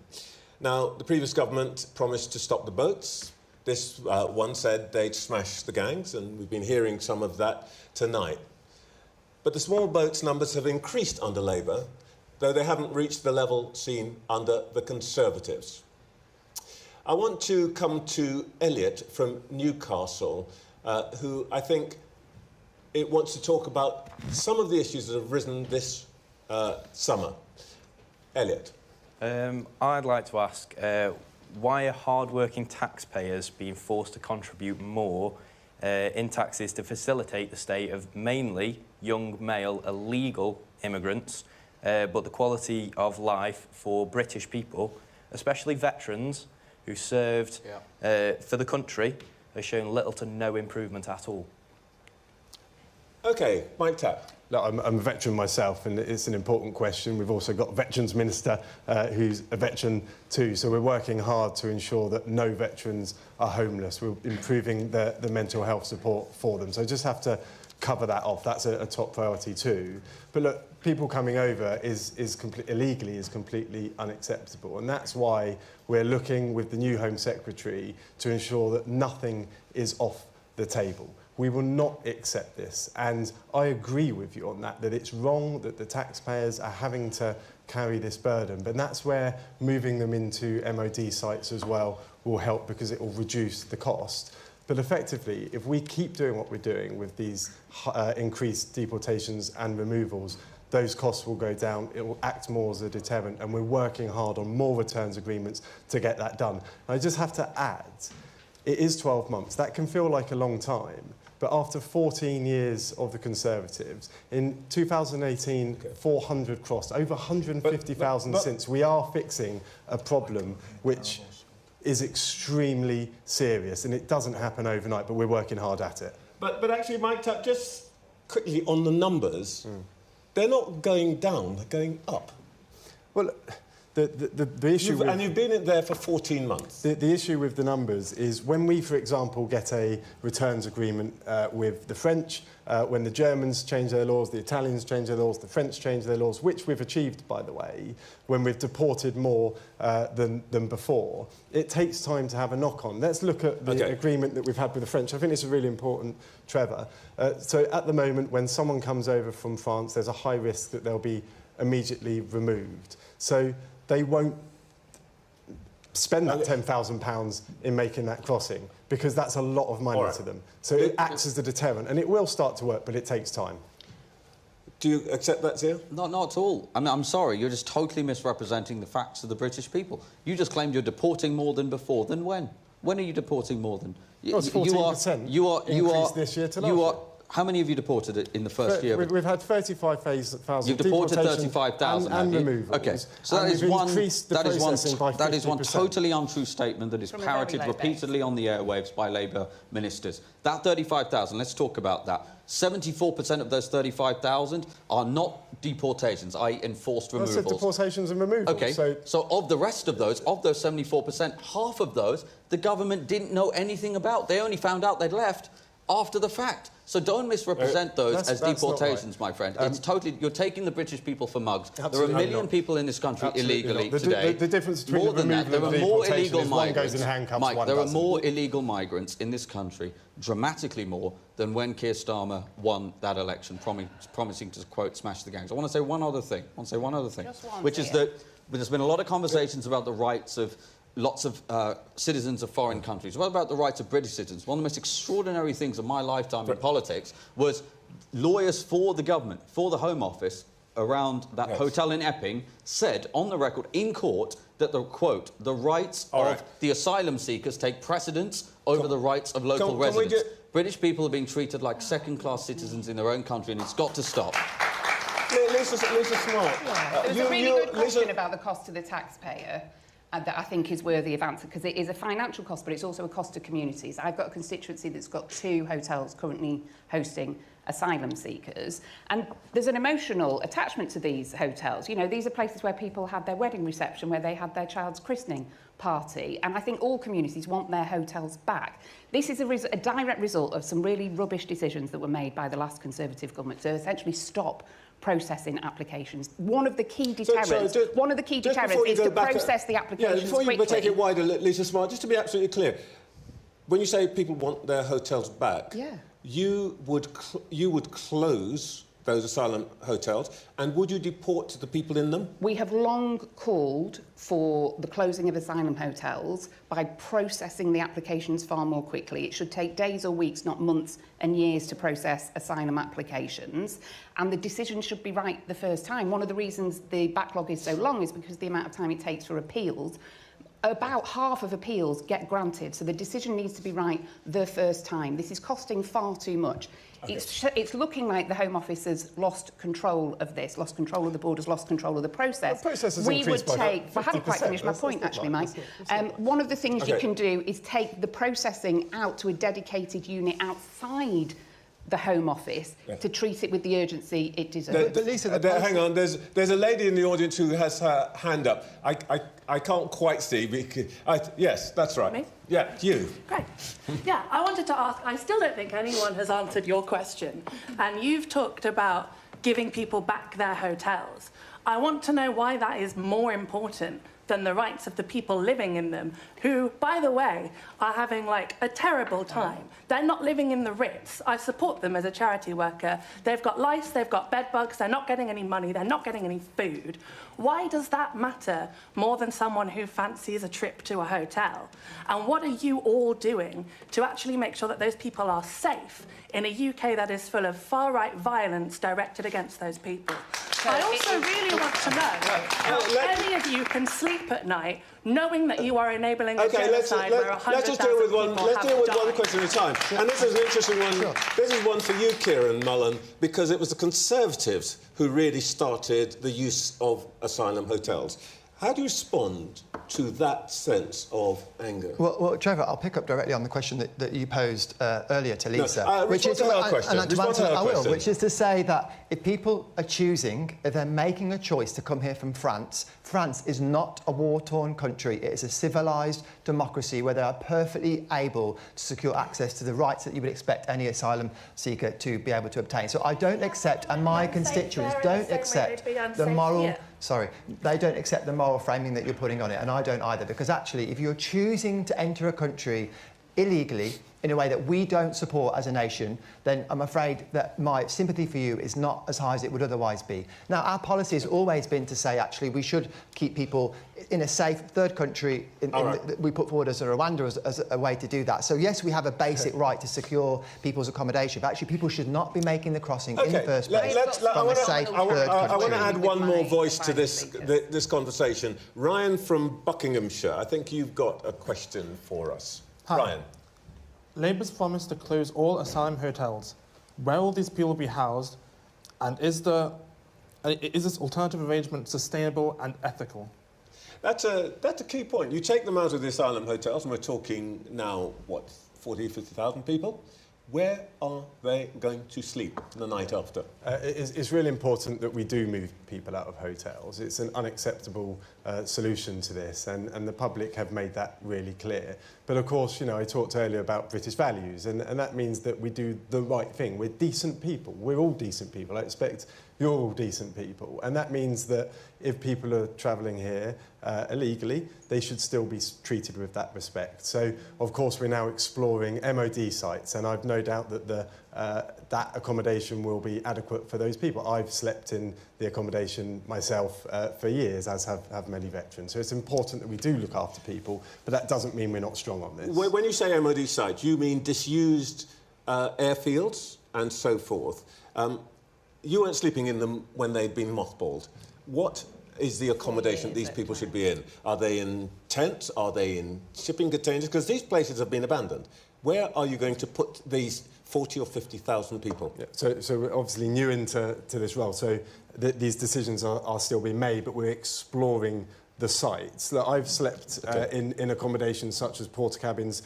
Now, the previous government promised to stop the boats. This one said they'd smash the gangs, and we've been hearing some of that tonight. But the small boats numbers have increased under Labour, though they haven't reached the level seen under the Conservatives. I want to come to Elliot from Newcastle, who I think it wants to talk about some of the issues that have risen this summer. Elliot. I'd like to ask, why are hard-working taxpayers being forced to contribute more in taxes to facilitate the state of mainly young male illegal immigrants, but the quality of life for British people, especially veterans who served for the country, has shown little to no improvement at all? OK, Mike Tapp. Look, I'm a veteran myself, and it's an important question. We've also got a Veterans Minister who's a veteran too, so we're working hard to ensure that no veterans are homeless. We're improving the mental health support for them. So I just have to cover that off. That's a top priority too. But look, people coming over illegally is completely unacceptable. And that's why we're looking with the new Home Secretary to ensure that nothing is off the table. We will not accept this. And I agree with you on that it's wrong that the taxpayers are having to carry this burden. But that's where moving them into MOD sites as well will help, because it will reduce the cost. But effectively, if we keep doing what we're doing with these increased deportations and removals, those costs will go down, it will act more as a deterrent, and we're working hard on more returns agreements to get that done. I just have to add, it is 12 months. That can feel like a long time, but after 14 years of the Conservatives, in 2018, 400 crossed, over 150,000 since. We are fixing a problem which is extremely serious, and it doesn't happen overnight, but we're working hard at it. But actually, Mike, just quickly on the numbers, they're not going down, they're going up. Well, the issue... And you've been in there for 14 months. The issue with the numbers is when we, for example, get a returns agreement with the French, when the Germans change their laws, the Italians change their laws, the French change their laws, which we've achieved, by the way, when we've deported more than before, it takes time to have a knock-on. Let's look at the agreement that we've had with the French. I think it's really important, Trevor. So at the moment, when someone comes over from France, there's a high risk that they'll be immediately removed. So they won't spend that £10,000 in making that crossing, because that's a lot of money to them. So it acts as a deterrent, and it will start to work, but it takes time. Do you accept that, Zia? Not at all. I mean, I'm sorry, you're just totally misrepresenting the facts of the British people. You just claimed you're deporting more than before. Then when? When are you deporting more than? Well, it's 14% increase this year to last year. How many have you deported in the first year? We've had 35,000. You've deported 35,000 and removals. Okay, so that is one totally untrue statement that is parroted repeatedly on the airwaves by Labour ministers. That 35,000, let's talk about that. 74% of those 35,000 are not deportations, i.e. enforced removals. That's deportations and removals. Okay, so of the rest of those, of those 74%, half of those the government didn't know anything about. They only found out they'd left after the fact. So don't misrepresent those as deportations, my friend. It's totally... You're taking the British people for mugs. There are a million people in this country illegally today. The difference between more than that, there are more illegal migrants. Goes in handcuffs, Mike, there are more illegal migrants in this country, dramatically more, than when Keir Starmer won that election, promising to, quote, smash the gangs. I want to say one other thing. Which is that there's been a lot of conversations about the rights of lots of citizens of foreign countries. What about the rights of British citizens? One of the most extraordinary things of my lifetime in politics was lawyers for the government, for the Home Office, around that hotel in Epping, said on the record in court that the, quote, the rights of the asylum seekers take precedence over the rights of local residents. British people are being treated like second-class citizens in their own country, and it's got to stop. Lisa Smart. There was a really good question about the cost to the taxpayer that I think is worthy of answer, because it is a financial cost, but it's also a cost to communities. I've got a constituency that's got 2 hotels currently hosting asylum seekers, and there's an emotional attachment to these hotels. You know, these are places where people had their wedding reception, where they had their child's christening party, and I think all communities want their hotels back. This is a direct result of some really rubbish decisions that were made by the last Conservative government to essentially stop processing applications. One of the key deterrents, is to process the applications before you quickly. take it wider, Lisa Smart, just to be absolutely clear, when you say people want their hotels back, you would close those asylum hotels, and would you deport the people in them? We have long called for the closing of asylum hotels by processing the applications far more quickly. It should take days or weeks, not months and years, to process asylum applications, and the decision should be right the first time. One of the reasons the backlog is so long is because the amount of time it takes for appeals. About half of appeals get granted, so the decision needs to be right the first time. This is costing far too much. It's looking like the Home Office has lost control of this, lost control of the borders, lost control of the process. The process has increased by 50%. I haven't quite finished my point, actually, Mike. One of the things you can do is take the processing out to a dedicated unit outside the Home Office to treat it with the urgency it deserves. Hang on, there's a lady in the audience who has her hand up. I can't quite see. Yes, that's right. Me? Yeah, you. Great. Yeah, I wanted to ask, I still don't think anyone has answered your question. And you've talked about giving people back their hotels. I want to know why that is more important than the rights of the people living in them, who, by the way, are having, like, a terrible time. They're not living in the Ritz. I support them as a charity worker. They've got lice, they've got bed bugs, they're not getting any money, they're not getting any food. Why does that matter more than someone who fancies a trip to a hotel? And what are you all doing to actually make sure that those people are safe in a UK that is full of far-right violence directed against those people? I also really want to know how any of you can sleep at night knowing that you are enabling a genocide where 100,000 let's just deal with one. Let's deal with one died. question at a time. And this is an interesting one. Sure. This is one for you, Kieran Mullen, because it was the Conservatives who really started the use of asylum hotels. How do you respond to that sense of anger? Well, Trevor, I'll pick up directly on the question that you posed earlier to Lisa. No, which is our question. Which is to say that if people are choosing, if they're making a choice to come here from France, France is not a war-torn country. It is a civilised democracy where they are perfectly able to secure access to the rights that you would expect any asylum seeker to be able to obtain. So I don't accept, and my constituents don't accept the moral... Sorry, they don't accept the moral framing that you're putting on it, and I don't either, because actually, if you're choosing to enter a country illegally in a way that we don't support as a nation, then I'm afraid that my sympathy for you is not as high as it would otherwise be. Now, our policy has always been to say, actually, we should keep people in a safe third country that we put forward as a Rwanda as a way to do that. So, yes, we have a basic right to secure people's accommodation, but actually people should not be making the crossing in the first place from a safe third country. I want to add one more voice to this conversation. Ryan from Buckinghamshire, I think you've got a question for us. Hi. Ryan. Labour's promised to close all asylum hotels. Where will these people be housed? And is this alternative arrangement sustainable and ethical? That's a key point. You take them out of the asylum hotels, and we're talking now, what, 40,000, 50,000 people? Where are they going to sleep the night after? It's really important that we do move people out of hotels. It's an unacceptable solution to this, and the public have made that really clear. But of course, you know, I talked earlier about British values, and that means that we do the right thing. We're decent people. We're all decent people. I expect you're all decent people. And that means that if people are travelling here illegally, they should still be treated with that respect. So, of course, we're now exploring MOD sites, and I've no doubt that that accommodation will be adequate for those people. I've slept in the accommodation myself for years, as have many veterans. So it's important that we do look after people, but that doesn't mean we're not strong on this. When you say MOD sites, you mean disused airfields and so forth. You weren't sleeping in them when they'd been mothballed. What is the accommodation these people should be in? Are they in tents? Are they in shipping containers? Because these places have been abandoned. Where are you going to put these 40 or 50,000 people? Yeah, so we're obviously new into this role, so these decisions are still being made, but we're exploring the sites. I've slept in accommodations such as porter cabins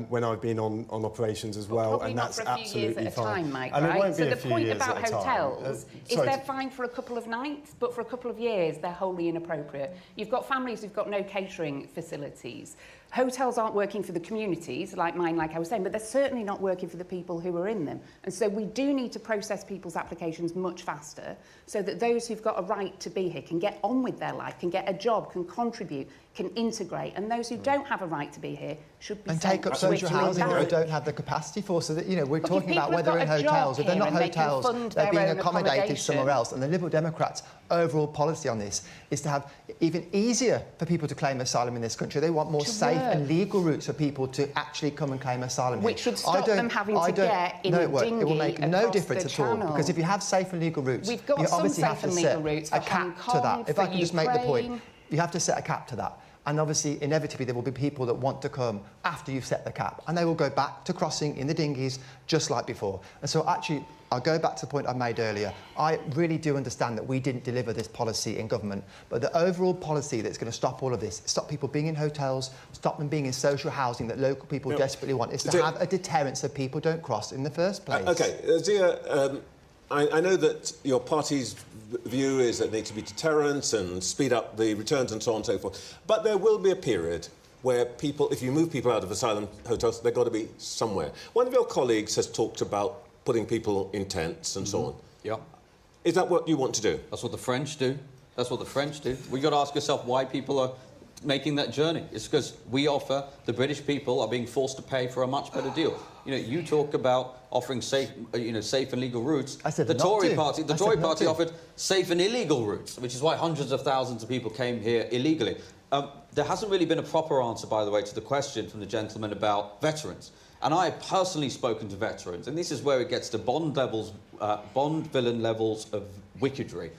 when I've been on operations as well, and that's absolutely fine. Mike, and right? it won't be so the point about hotels is sorry, they're fine for a couple of nights, but for a couple of years they're wholly inappropriate. You've got families who've got no catering facilities. Hotels aren't working for the communities, like mine, like I was saying, but they're certainly not working for the people who are in them. And so we do need to process people's applications much faster so that those who've got a right to be here can get on with their life, can get a job, can contribute, can integrate. And those who don't have a right to be here should be and take up social housing that they don't have the capacity for. So that, you know, we're talking about whether in hotels, if they're not hotels, they're being accommodated somewhere else. And the Liberal Democrats' overall policy on this is to have even easier for people to claim asylum in this country. They want more safe and legal routes for people to actually come and claim asylum here. Which should stop them having to get in a dinghy. It will make no difference at all, because if you have safe and legal routes, you obviously have to set a cap to that. If I can just make the point, you have to set a cap to that. And obviously, inevitably, there will be people that want to come after you've set the cap, and they will go back to crossing in the dinghies just like before. And so actually, I'll go back to the point I made earlier. I really do understand that we didn't deliver this policy in government, but the overall policy that's going to stop all of this, stop people being in hotels, stop them being in social housing that local people desperately want, is to have a deterrent so people don't cross in the first place. OK, Zia, I know that your party's view is that there needs to be deterrence and speed up the returns and so on and so forth. But there will be a period where people, if you move people out of asylum hotels, they've got to be somewhere. One of your colleagues has talked about putting people in tents and so on. Yeah. Is that what you want to do? That's what the French do. That's what the French do. We've got to ask yourself why people are making that journey. It's because we offer, the British people are being forced to pay for a much better deal. You know, you talk about offering safe, safe and legal routes. I said the not Tory to. party, the Tory party offered safe and illegal routes, which is why hundreds of thousands of people came here illegally. There hasn't really been a proper answer, by the way, to the question from the gentleman about veterans. And I have personally spoken to veterans, and this is where it gets to Bond villain levels of wickedry.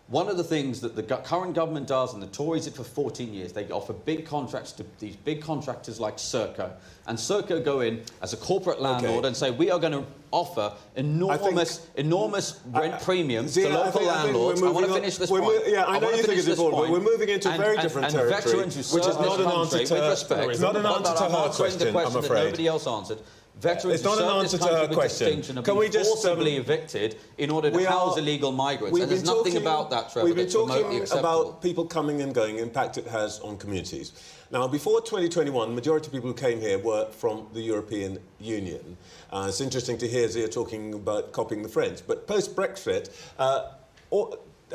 One of the things that the current government does, and the Tories did for 14 years, they offer big contracts to these big contractors like Serco. And Serco go in as a corporate landlord and say, we are going to offer enormous rent premiums to local landlords. I want to finish this point. Yeah, I know you think it's important, but we're moving into very different territory, veterans who serve this country, with respect, it's not an answer to her question, I'm afraid. That nobody else answered. Veterans it's not an answer to her question. Can we just forcibly evicted in order to house illegal migrants? And there's nothing about that, Trevor, We've been that's remotely talking acceptable. about people coming and going, impact it has on communities. Now, before 2021, the majority of people who came here were from the European Union. It's interesting to hear Zia talking about copying the French. But post-Brexit,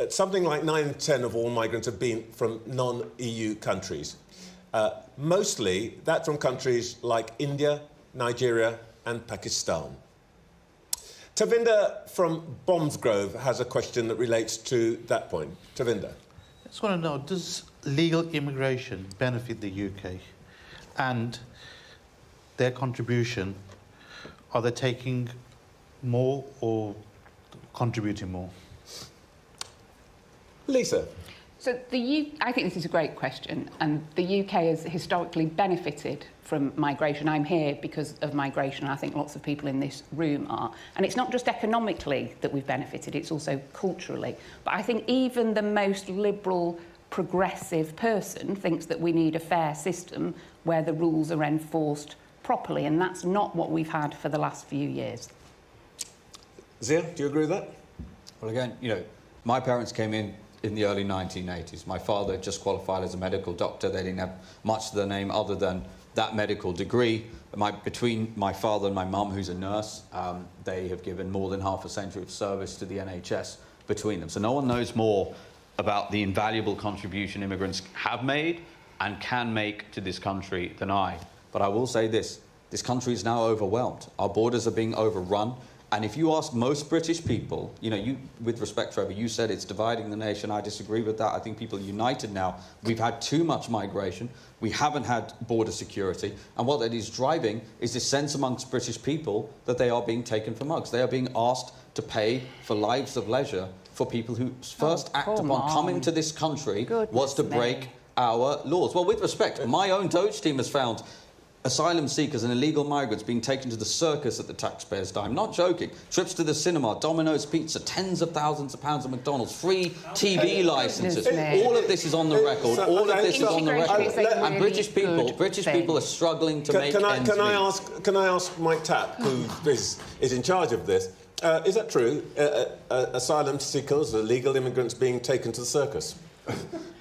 something like 9 in 10 of all migrants have been from non-EU countries. Mostly, that's from countries like India, Nigeria and Pakistan. Tavinder from Bombsgrove has a question that relates to that point. Tavinder. I just want to know, does legal immigration benefit the UK? And their contribution, are they taking more or contributing more? Lisa. So I think this is a great question, and the UK has historically benefited from migration. I'm here because of migration, and I think lots of people in this room are. And it's not just economically that we've benefited, it's also culturally. But I think even the most liberal, progressive person thinks that we need a fair system where the rules are enforced properly, and that's not what we've had for the last few years. Zia, do you agree with that? Well, again, my parents came in the early 1980s. My father had just qualified as a medical doctor. They didn't have much to their name other than that medical degree. Between my father and my mum, who's a nurse, they have given more than half a century of service to the NHS between them. So no one knows more about the invaluable contribution immigrants have made and can make to this country than I. But I will say this country is now overwhelmed. Our borders are being overrun. And if you ask most British people, with respect, Trevor, you said it's dividing the nation. I disagree with that. I think people are united now. We've had too much migration. We haven't had border security. And what that is driving is this sense amongst British people that they are being taken for mugs. They are being asked to pay for lives of leisure for people whose first act upon coming to this country was to break our laws. Well, with respect, my own Doge team has found asylum seekers and illegal migrants being taken to the circus at the taxpayers' dime. Not joking. Trips to the cinema, Domino's Pizza, tens of thousands of pounds of McDonald's, free TV licences. All of this is on the record. All of this is on the record. And British people are struggling to make ends meet. Can I ask Mike Tapp, who is in charge of this, is that true? Asylum seekers, illegal immigrants being taken to the circus?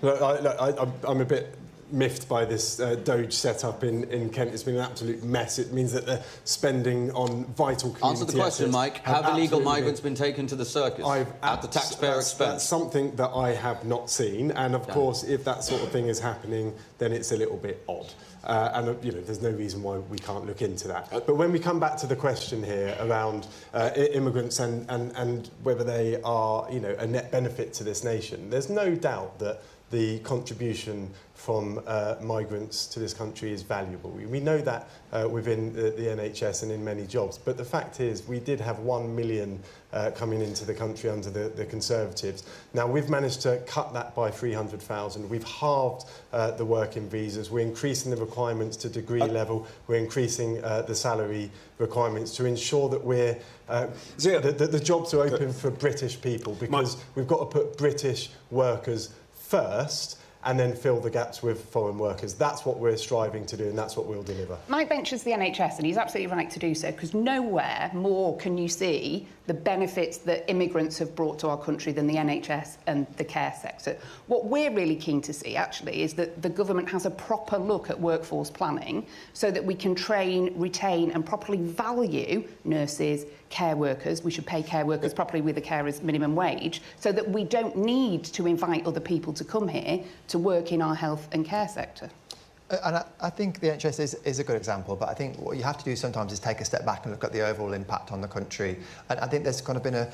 I'm a bit miffed by this Doge setup in Kent. It's been an absolute mess. It means that they're spending on vital community Answer the question, Mike. Have illegal migrants been taken to the circus at the taxpayer expense? That's something that I have not seen. And, of course, if that sort of thing is happening, then it's a little bit odd. And, there's no reason why we can't look into that. But when we come back to the question here around immigrants and whether they are, a net benefit to this nation, there's no doubt that the contribution from migrants to this country is valuable. We know that within the NHS and in many jobs. But the fact is, we did have 1 million coming into the country under the Conservatives. Now, we've managed to cut that by 300,000. We've halved the working visas. We're increasing the requirements to degree level. We're increasing the salary requirements to ensure that we're the jobs are open for British people, because we've got to put British workers first and then fill the gaps with foreign workers. That's what we're striving to do, and that's what we'll deliver. Mike benches the NHS, and he's absolutely right to do so, because nowhere more can you see the benefits that immigrants have brought to our country than the NHS and the care sector. What we're really keen to see, actually, is that the government has a proper look at workforce planning so that we can train, retain and properly value nurses, care workers. We should pay care workers properly with a carer's minimum wage so that we don't need to invite other people to come here to work in our health and care sector. And I think the NHS is a good example, but I think what you have to do sometimes is take a step back and look at the overall impact on the country. And I think there's kind of been an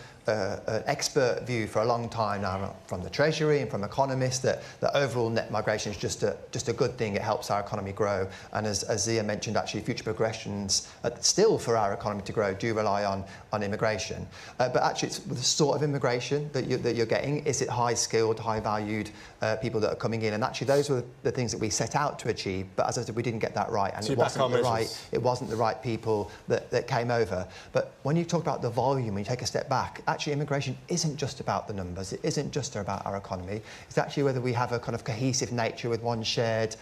expert view for a long time now from the Treasury and from economists that overall net migration is just a good thing. It helps our economy grow. And as Zia mentioned, actually, future progressions still for our economy to grow do rely on immigration. But actually, it's the sort of immigration that you're getting. Is it high-skilled, high-valued people that are coming in? And actually, those were the things that we set out to achieve. But as I said, we didn't get that right, and it wasn't the right people that came over. But when you talk about the volume, when you take a step back, actually immigration isn't just about the numbers. It isn't just about our economy. It's actually whether we have a kind of cohesive nature with one shared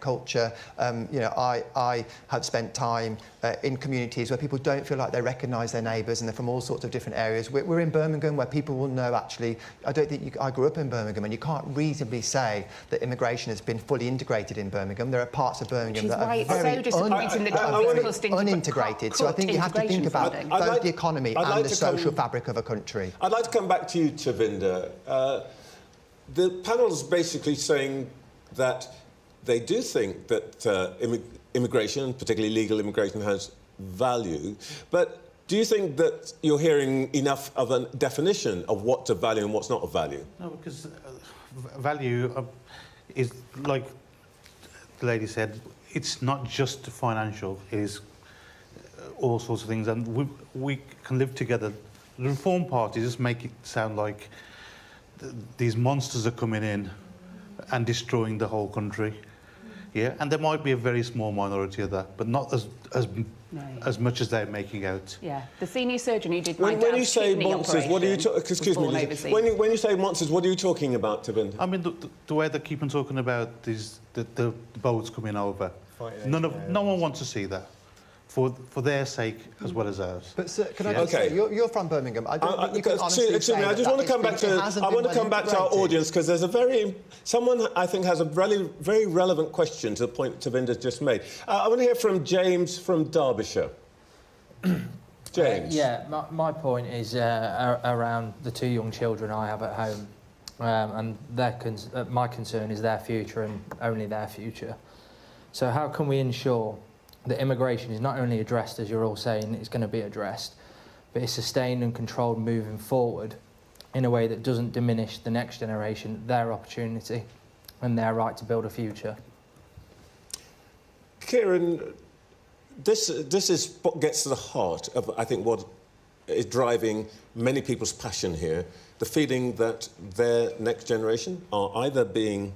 culture. You know, I have spent time in communities where people don't feel like they recognise their neighbours, and they're from all sorts of different areas. We're in Birmingham, where people will know, actually, I grew up in Birmingham, and you can't reasonably say that immigration has been fully integrated in Birmingham. There are parts of Birmingham that are very unintegrated. So I think you have to think about both the economy and the social fabric of a country. I'd like to come back to you, Tavinder. The panel's basically saying that they do think that immigration, particularly legal immigration, has value, but do you think that you're hearing enough of a definition of what's of value and what's not of value? No, because value is, like the lady said, it's not just financial, it is all sorts of things, and we can live together. The Reform Party just make it sound like these monsters are coming in and destroying the whole country. Yeah, and there might be a very small minority of that, but not as much as they're making out. Yeah, the senior surgeon who did my when you say monsters, what are you excuse me, when you say monsters, what are you talking about, Tavinder? I mean, the way they keep on talking about is the boats coming over. No one wants to see that. For their sake as well as ours. But sir, can I just say, you're from Birmingham. I don't think you can honestly say I just want to come back to. I want to come back to our audience, because there's someone I think has a very relevant question to the point Tavinder's just made. I want to hear from James from Derbyshire. James. My point is around the two young children I have at home, and my concern is their future and only their future. So how can we ensure that immigration is not only addressed, as you're all saying, it's going to be addressed, but it's sustained and controlled moving forward in a way that doesn't diminish the next generation, their opportunity and their right to build a future? Kieran, this is what gets to the heart of, I think, what is driving many people's passion here, the feeling that their next generation are either being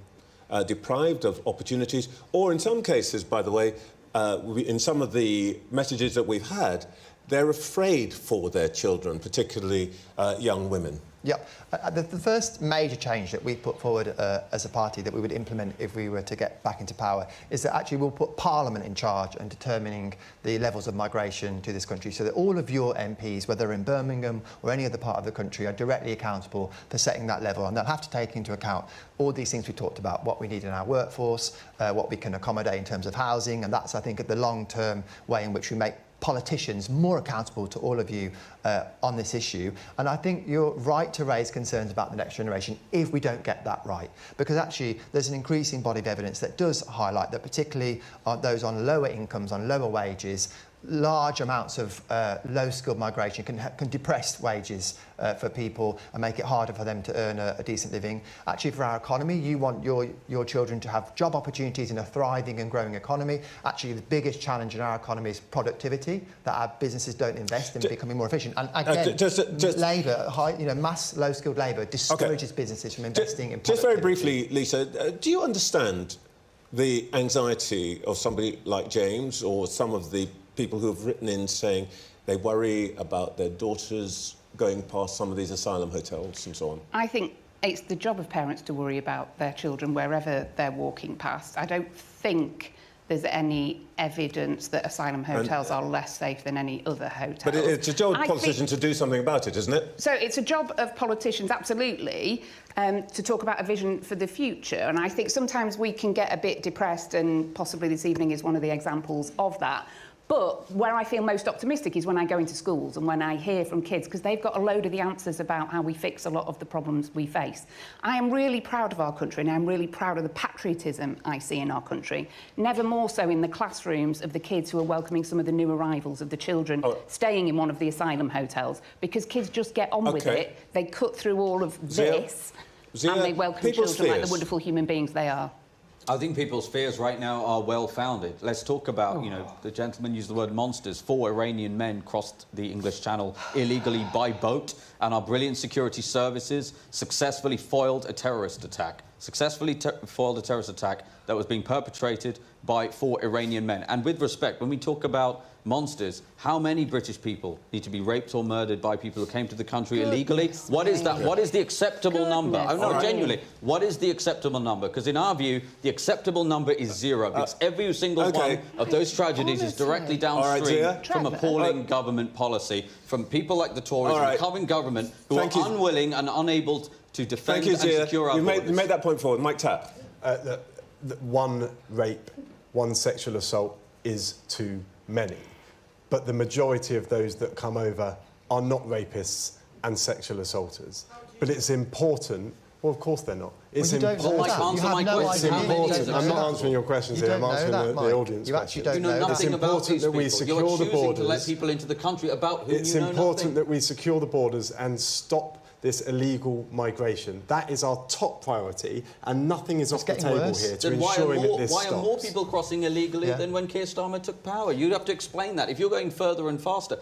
deprived of opportunities, or in some cases, by the way, in some of the messages that we've had, they're afraid for their children, particularly young women. Yeah, the first major change that we put forward as a party that we would implement if we were to get back into power is that actually we'll put Parliament in charge and determining the levels of migration to this country, so that all of your MPs, whether in Birmingham or any other part of the country, are directly accountable for setting that level, and they'll have to take into account all these things we talked about, what we need in our workforce, what we can accommodate in terms of housing, and that's, I think, the long-term way in which we make politicians more accountable to all of you on this issue. And I think you're right to raise concerns about the next generation if we don't get that right, because actually there's an increasing body of evidence that does highlight that, particularly those on lower incomes, on lower wages, large amounts of low-skilled migration can depress wages for people and make it harder for them to earn a decent living. Actually, for our economy, you want your children to have job opportunities in a thriving and growing economy. Actually, the biggest challenge in our economy is productivity, that our businesses don't invest in becoming more efficient. And again, labour, mass low-skilled labour discourages businesses from investing in productivity. Just very briefly, Lisa, do you understand the anxiety of somebody like James or some of the people who have written in saying they worry about their daughters going past some of these asylum hotels and so on? I think it's the job of parents to worry about their children wherever they're walking past. I don't think there's any evidence that asylum hotels are less safe than any other hotel. But it's a job of politicians to do something about it, isn't it? So it's a job of politicians, absolutely, to talk about a vision for the future. And I think sometimes we can get a bit depressed, and possibly this evening is one of the examples of that. But where I feel most optimistic is when I go into schools and when I hear from kids, because they've got a load of the answers about how we fix a lot of the problems we face. I am really proud of our country, and I'm really proud of the patriotism I see in our country. Never more so in the classrooms of the kids who are welcoming some of the new arrivals, of the children staying in one of the asylum hotels, because kids just get on with it. They cut through all of this, and they welcome children like the wonderful human beings they are. I think people's fears right now are well-founded. Let's talk about, you know, the gentleman used the word monsters. 4 Iranian men crossed the English Channel illegally by boat, and our brilliant security services successfully foiled a terrorist attack. Foiled a terrorist attack that was being perpetrated by 4 Iranian men. And with respect, when we talk about monsters, how many British people need to be raped or murdered by people who came to the country illegally? What is that? What is the acceptable number? Oh, no, genuinely. What is the acceptable number? Because in our view, the acceptable number is 0. Because every single one of those tragedies is directly downstream from appalling government policy, from people like the Tories and the current government who are unwilling and unable to defend and secure our borders. You made that point forward. Mike Tapp. One rape, one sexual assault is too many. But the majority of those that come over are not rapists and sexual assaulters. But it's important... Well, of course they're not. It's important. I'm not answering your questions here. I'm answering the audience questions. You know nothing about these people. You're choosing to let people into the country about whom it's you know important that we secure the borders and stop this illegal migration. That is our top priority, and nothing is off the table here to ensuring that this stops. Why are more people crossing illegally than when Keir Starmer took power? You'd have to explain that. If you're going further and faster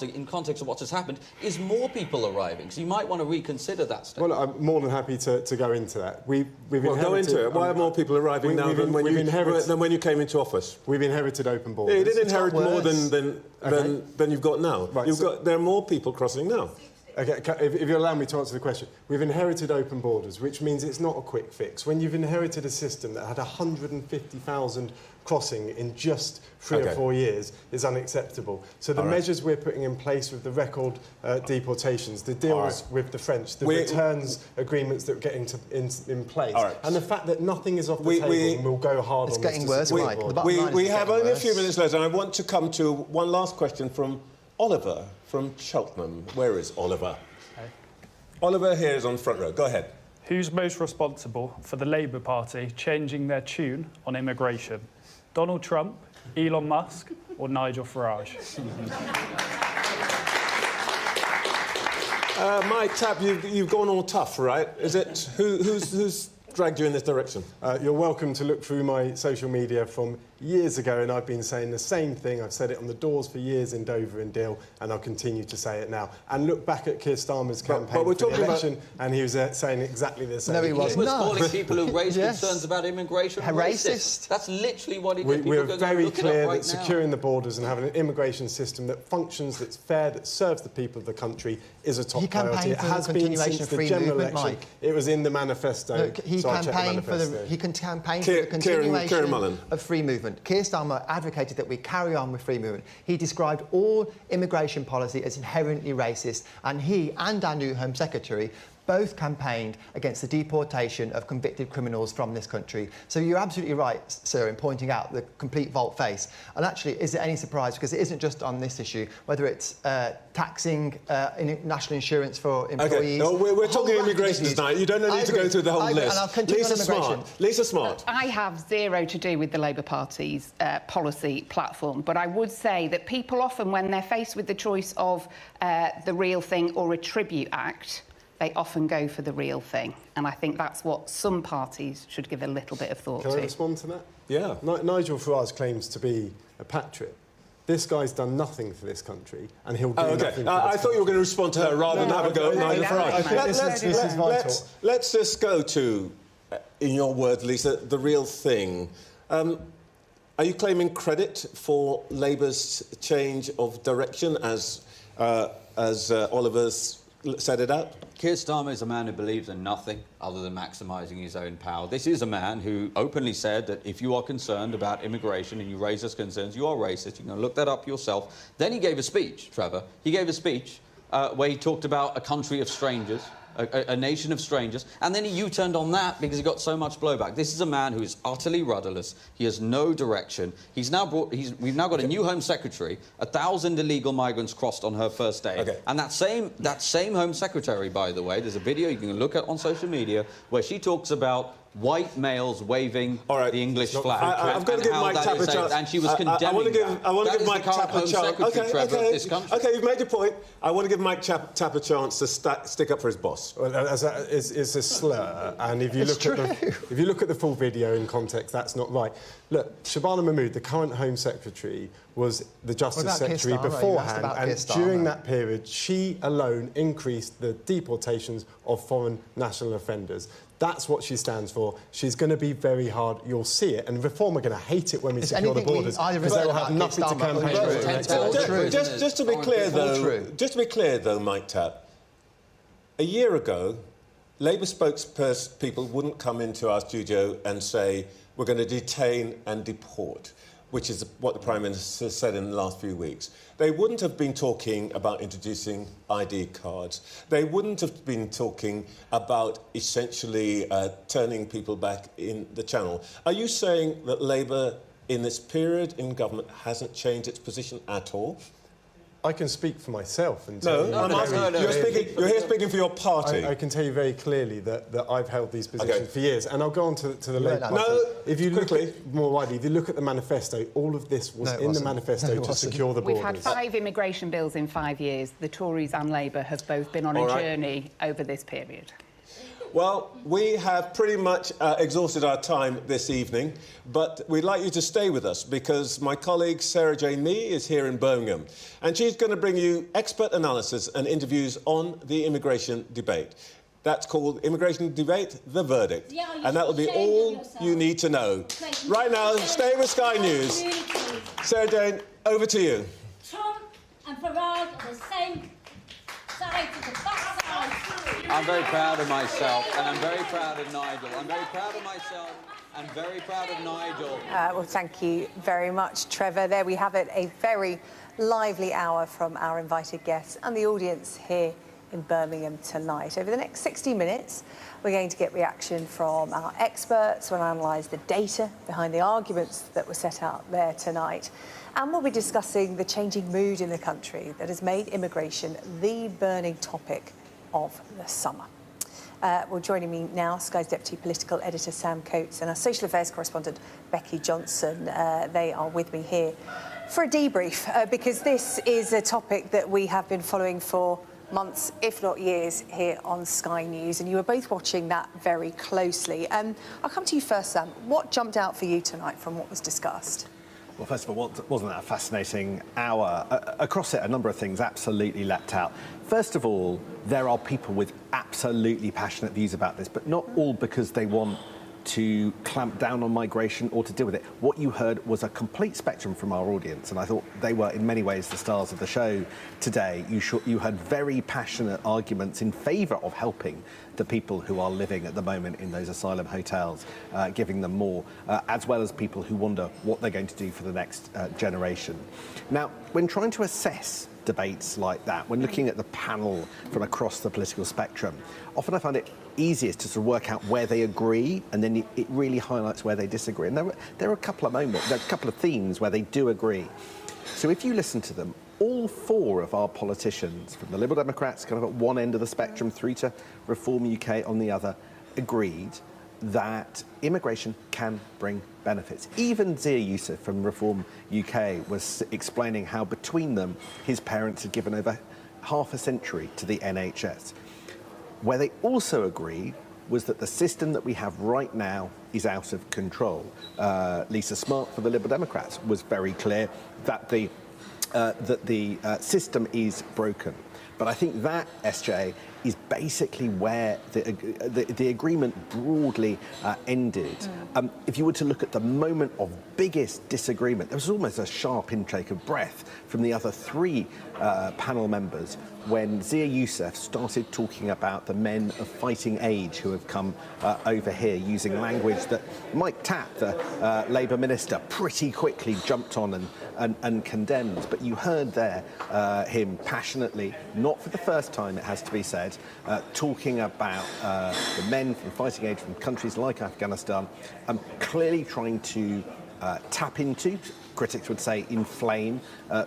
in context of what has happened, is more people arriving. So you might want to reconsider that statement. Well, I'm more than happy to go into that. We've go into it. Why are more people arriving now than when you came into office? We've inherited open borders. Yeah, you didn't inherit more than you've got now. Right, there are more people crossing now. OK, if you allow me to answer the question. We've inherited open borders, which means it's not a quick fix. When you've inherited a system that had 150,000 crossing in just 3 or 4 years, is unacceptable. So the measures we're putting in place with the record deportations, the deals with the French, the returns agreements that are getting in place, and the fact that nothing is off the table and we'll go hard on this. It's getting worse, Mike. We have only a few minutes left, and I want to come to one last question from Oliver from Cheltenham. Where is Oliver? Hey. Oliver here is on the front row. Go ahead. Who's most responsible for the Labour Party changing their tune on immigration? Donald Trump, Elon Musk, or Nigel Farage? Mike Tapp, you've gone all tough, right? Is it who's dragged you in this direction? You're welcome to look through my social media from years ago, and I've been saying the same thing. I've said it on the doors for years in Dover and Deal, and I'll continue to say it now. And look back at Keir Starmer's campaign for the election, and he was saying exactly the same. No, he wasn't. He was calling people who raised concerns about immigration racist. That's literally what he did. We're very clear that securing the borders and having an immigration system that functions, that's fair, that serves the people of the country is a top priority. It has been since the general election. It was in the manifesto. Look, he campaigned for the continuation of free movement. Keir Starmer advocated that we carry on with free movement. He described all immigration policy as inherently racist, and he and our new Home Secretary both campaigned against the deportation of convicted criminals from this country. So you're absolutely right, sir, in pointing out the complete volte-face. And actually, is it any surprise, because it isn't just on this issue, whether it's taxing national insurance for employees... Okay. No, we're talking immigration tonight. You don't need to go through the whole list. And I'll continue on immigration. Lisa Smart. I have zero to do with the Labour Party's policy platform, but I would say that people often, when they're faced with the choice of the real thing or a tribute act, they often go for the real thing. And I think that's what some parties should give a little bit of thought to. Can I respond to that? Yeah. Nigel Farage claims to be a patriot. This guy's done nothing for this country, and he'll do nothing for I thought you were going to respond to her rather than have a go at Nigel Farage. I think this is vital. Let's just go to, in your words, Lisa, the real thing. Are you claiming credit for Labour's change of direction, as Oliver's set it out? Keir Starmer is a man who believes in nothing other than maximising his own power. This is a man who openly said that if you are concerned about immigration and you raise those concerns, you are racist. You can look that up yourself. Then he gave a speech, Trevor. He gave a speech where he talked about a country of strangers, a nation of strangers, and then he U-turned on that because he got so much blowback. This is a man who is utterly rudderless. He has no direction. We've now got a new Home Secretary. 1,000 illegal migrants crossed on her first day. Okay. And that same Home Secretary, by the way, there's a video you can look at on social media where she talks about white males waving the English flag. I've got to give Mike Tapp a chance. And she was condemning that. I want to give Mike Tapp a chance. Okay, you've made your point. I want to give Mike Tapp a chance to stick up for his boss. Well, it's a slur, and if you look at the full video in context, that's not right. Look, Shabana Mahmood, the current Home Secretary, was the Justice Secretary beforehand, and during that period, she alone increased the deportations of foreign national offenders. That's what she stands for. She's going to be very hard. You'll see it. And Reform are going to hate it when we secure the borders because they will have nothing to campaign for. Just to be clear, though, Mike Tapp, a year ago, Labour spokespeople wouldn't come into our studio and say, we're going to detain and deport, which is what the Prime Minister said in the last few weeks. They wouldn't have been talking about introducing ID cards. They wouldn't have been talking about essentially turning people back in the channel. Are you saying that Labour, in this period in government, hasn't changed its position at all? I can speak for myself. And you're here speaking for your party. I can tell you very clearly that I've held these positions for years, and I'll go on to the Labour Party. If you look more widely, if you look at the manifesto, all of this was in the manifesto to secure the borders. We've had 5 immigration bills in 5 years. The Tories and Labour have both been on a journey over this period. Well, we have pretty much exhausted our time this evening, but we'd like you to stay with us because my colleague Sarah-Jane Mee is here in Birmingham, and she's going to bring you expert analysis and interviews on the immigration debate. That's called Immigration Debate, The Verdict. Yeah, and that will be all you need to know. Right now, stay with Sky News. Sarah-Jane, over to you. Trump and Farage are the same side to the backside. I'm very proud of myself, and I'm very proud of Nigel. I'm very proud of myself and very proud of Nigel. Well, thank you very much, Trevor. There we have it, a very lively hour from our invited guests and the audience here in Birmingham tonight. Over the next 60 minutes, we're going to get reaction from our experts. We'll analyse the data behind the arguments that were set out there tonight. And we'll be discussing the changing mood in the country that has made immigration the burning topic of the summer. Well, joining me now, Sky's Deputy Political Editor Sam Coates and our Social Affairs Correspondent Becky Johnson. They are with me here for a debrief because this is a topic that we have been following for months, if not years, here on Sky News, and you were both watching that very closely. I'll come to you first, Sam. What jumped out for you tonight from what was discussed? Well, first of all, wasn't that a fascinating hour? Across it, a number of things absolutely leapt out. First of all, there are people with absolutely passionate views about this, but not all because they want to clamp down on migration or to deal with it. What you heard was a complete spectrum from our audience, and I thought they were, in many ways, the stars of the show today. You heard very passionate arguments in favour of helping the people who are living at the moment in those asylum hotels, giving them more, as well as people who wonder what they're going to do for the next generation. Now, when trying to assess debates like that, when looking at the panel from across the political spectrum, often I find it easiest to sort of work out where they agree, and then it really highlights where they disagree. And there are a couple of moments, there are a couple of themes where they do agree. So if you listen to them, all four of our politicians, from the Liberal Democrats kind of at one end of the spectrum through to Reform UK on the other, agreed that immigration can bring benefits. Even Zia Youssef from Reform UK was explaining how between them his parents had given over half a century to the NHS. Where they also agreed was that the system that we have right now is out of control. Lisa Smart for the Liberal Democrats was very clear that the system is broken. But I think that, SJ, is basically where the agreement broadly ended. If you were to look at the moment of biggest disagreement, there was almost a sharp intake of breath from the other three panel members when Zia Youssef started talking about the men of fighting age who have come over here, using language that Mike Tapp, the Labour minister, pretty quickly jumped on and condemned. But you heard there him passionately, not for the first time it has to be said, talking about the men from fighting age from countries like Afghanistan, clearly trying to tap into, critics would say inflame,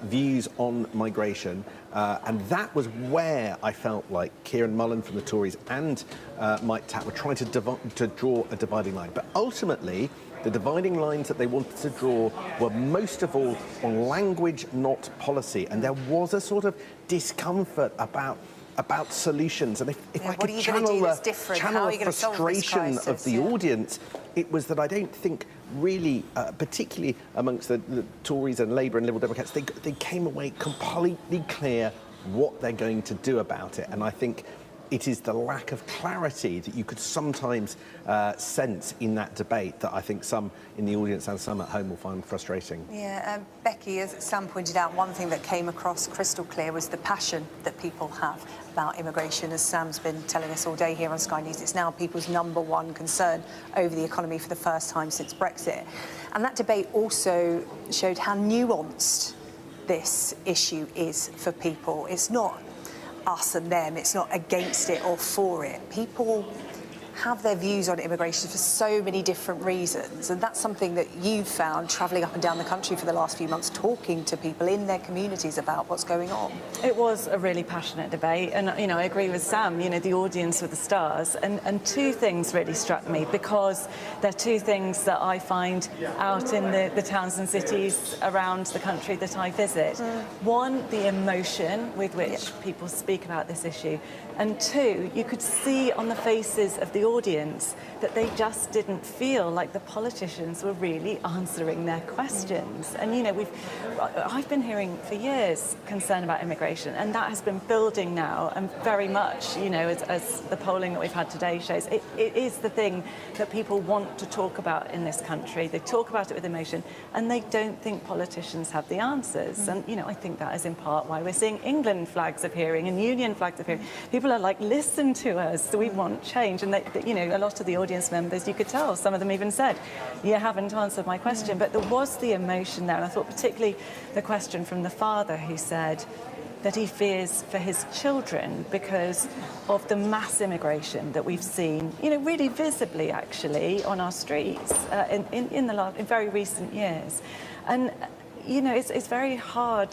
views on migration. And that was where I felt like Kieran Mullen from the Tories and Mike Tapp were trying to draw a dividing line. But ultimately, the dividing lines that they wanted to draw were most of all on language, not policy. And there was a sort of discomfort about solutions. And if I could channel the frustration of the audience, it was that I don't think really, particularly amongst the Tories and Labour and Liberal Democrats, they came away completely clear what they're going to do about it. And I think it is the lack of clarity that you could sometimes sense in that debate that I think some in the audience and some at home will find frustrating. Yeah, Becky, as Sam pointed out, one thing that came across crystal clear was the passion that people have about immigration. As Sam's been telling us all day here on Sky News, it's now people's #1 concern over the economy for the first time since Brexit. And that debate also showed how nuanced this issue is for people. It's not us and them, it's not against it or for it. People have their views on immigration for so many different reasons, and that's something that you've found travelling up and down the country for the last few months, talking to people in their communities about what's going on. It was a really passionate debate, and I agree with Sam, the audience were the stars, and two things really struck me, because they're two things that I find out in the towns and cities around the country that I visit. One, the emotion with which people speak about this issue, and two, you could see on the faces of the audience that they just didn't feel like the politicians were really answering their questions. And I've been hearing for years concern about immigration, and that has been building now, and very much, as the polling that we've had today shows, it is the thing that people want to talk about in this country. They talk about it with emotion, and they don't think politicians have the answers. And I think that is in part why we're seeing England flags appearing and Union flags appearing. People are like, listen to us, we want change. And a lot of the audience members, you could tell, some of them even said, you haven't answered my question. But there was the emotion there, and I thought particularly the question from the father who said that he fears for his children because of the mass immigration that we've seen, really visibly actually on our streets in very recent years. And it's very hard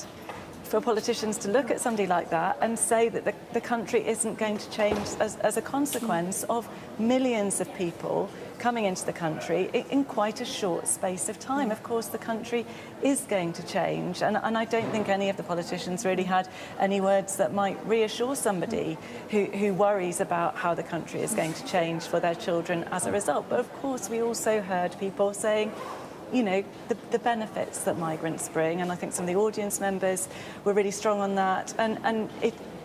for politicians to look at somebody like that and say that the country isn't going to change as a consequence of millions of people coming into the country in quite a short space of time. Of course, the country is going to change, and I don't think any of the politicians really had any words that might reassure somebody who worries about how the country is going to change for their children as a result. But of course, we also heard people saying, the benefits that migrants bring, and I think some of the audience members were really strong on that. And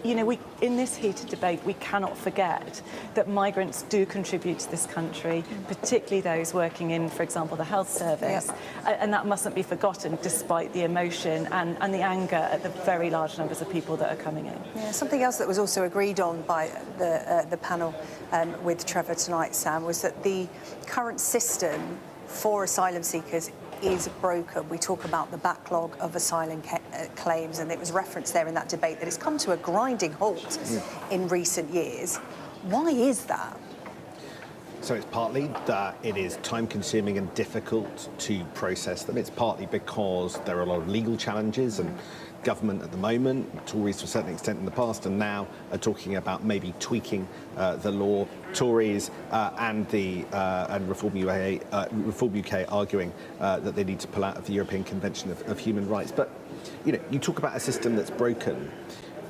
in this heated debate, we cannot forget that migrants do contribute to this country, particularly those working in, for example, the health service. And that mustn't be forgotten, despite the emotion and the anger at the very large numbers of people that are coming in. Yeah, something else that was also agreed on by the panel with Trevor tonight, Sam, was that the current system for asylum seekers is broken. We talk about the backlog of asylum claims, and it was referenced there in that debate that it's come to a grinding halt in recent years. Why is that? So it's partly that it is time-consuming and difficult to process them. It's partly because there are a lot of legal challenges, and government at the moment, Tories to a certain extent in the past, and now are talking about maybe tweaking the law. Tories and Reform UK arguing that they need to pull out of the European Convention of Human Rights. But you talk about a system that's broken.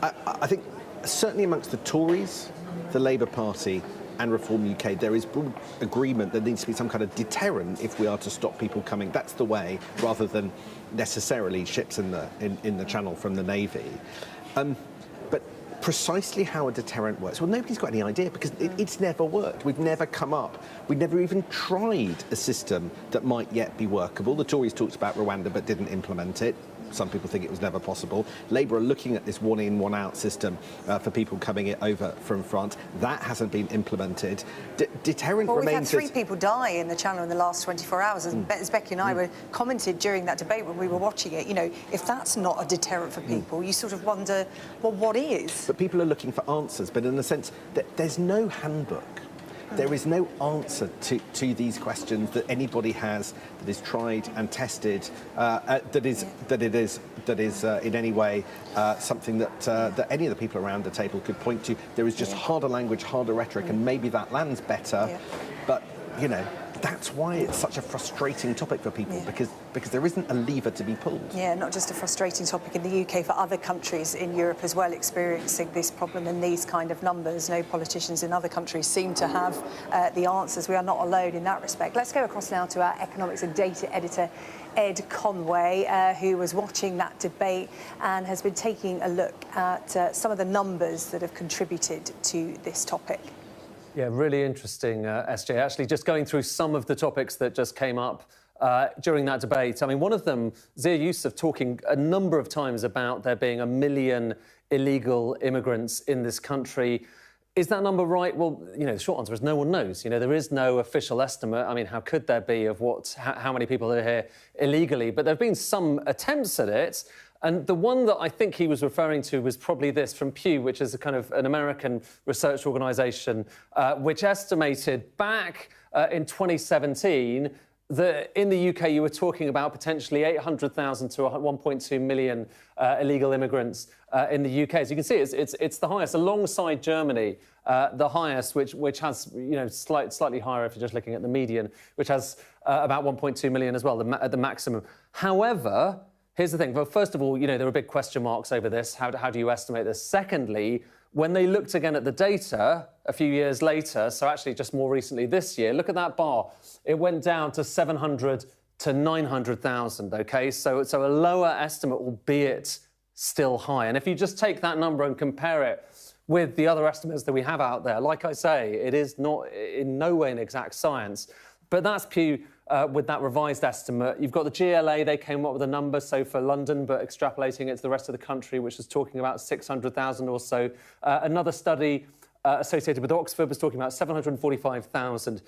I think certainly amongst the Tories, the Labour Party, and Reform UK, there is broad agreement there needs to be some kind of deterrent if we are to stop people coming. That's the way, rather than necessarily ships in the Channel from the Navy. But precisely how a deterrent works, well, nobody's got any idea because it's never worked. We've never come up. We've never even tried a system that might yet be workable. The Tories talked about Rwanda but didn't implement it. Some people think it was never possible. Labour are looking at this one-in, one-out system for people coming over from France. That hasn't been implemented. Deterrent well, remains... We've had 3 people die in the Channel in the last 24 hours. As Becky and I were commented during that debate when we were watching it, you know, if that's not a deterrent for people, you sort of wonder, well, what is? But people are looking for answers, but in the sense that there's no handbook. There is no answer to these questions that anybody has that is tried and tested, that is in any way something that any of the people around the table could point to. There is just harder language, harder rhetoric, and maybe that lands better. But, you know, that's why it's such a frustrating topic for people, because there isn't a lever to be pulled. Yeah, not just a frustrating topic in the UK, for other countries in Europe as well experiencing this problem and these kind of numbers. No politicians in other countries seem to have the answers. We are not alone in that respect. Let's go across now to our economics and data editor, Ed Conway, who was watching that debate and has been taking a look at some of the numbers that have contributed to this topic. Yeah, really interesting, SJ. Actually, just going through some of the topics that just came up during that debate. I mean, one of them, Zia Youssef talking a number of times about there being 1 million illegal immigrants in this country. Is that number right? Well, you know, the short answer is no one knows. You know, there is no official estimate. I mean, how could there be of how many people are here illegally? But there have been some attempts at it. And the one that I think he was referring to was probably this from Pew, which is a kind of an American research organisation, which estimated back in 2017 that in the UK you were talking about potentially 800,000 to 1.2 million illegal immigrants in the UK. As you can see, it's the highest, alongside Germany, the highest, which has, you know, slightly higher if you're just looking at the median, which has about 1.2 million as well, at the maximum. However, here's the thing. Well, first of all, you know, there are big question marks over this. How do you estimate this? Secondly, when they looked again at the data a few years later, so actually just more recently this year, look at that bar. It went down to 700 to 900,000, OK? So a lower estimate, albeit still high. And if you just take that number and compare it with the other estimates that we have out there, like I say, it is not in no way an exact science. But that's Pew with that revised estimate. You've got the GLA, they came up with a number, so for London, but extrapolating it to the rest of the country, which is talking about 600,000 or so. Another study associated with Oxford was talking about 745,000.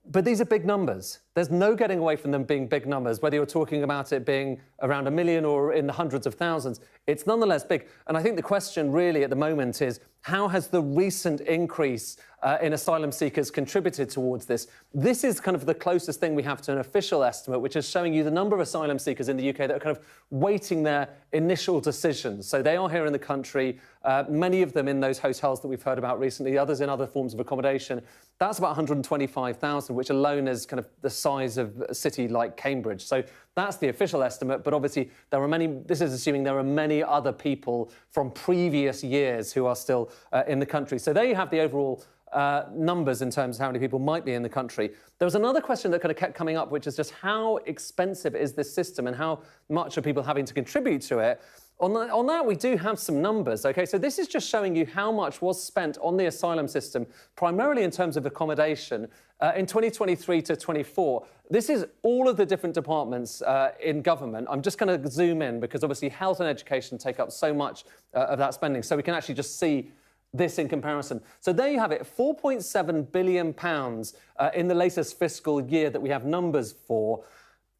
But these are big numbers. There's no getting away from them being big numbers, whether you're talking about it being around 1 million or in the hundreds of thousands. It's nonetheless big. And I think the question really at the moment is, how has the recent increase in asylum seekers contributed towards this? This is kind of the closest thing we have to an official estimate, which is showing you the number of asylum seekers in the UK that are kind of waiting their initial decisions. So they are here in the country, many of them in those hotels that we've heard about recently, others in other forms of accommodation. That's about 125,000, which alone is kind of the size of a city like Cambridge. So that's the official estimate, but obviously there are many, this is assuming there are many other people from previous years who are still in the country. So there you have the overall numbers in terms of how many people might be in the country. There was another question that kind of kept coming up, which is just how expensive is this system and how much are people having to contribute to it? On that, we do have some numbers, OK? So this is just showing you how much was spent on the asylum system, primarily in terms of accommodation, in 2023 to 24. This is all of the different departments in government. I'm just going to zoom in because obviously health and education take up so much of that spending, so we can actually just see this in comparison. So there you have it, £4.7 billion in the latest fiscal year that we have numbers for.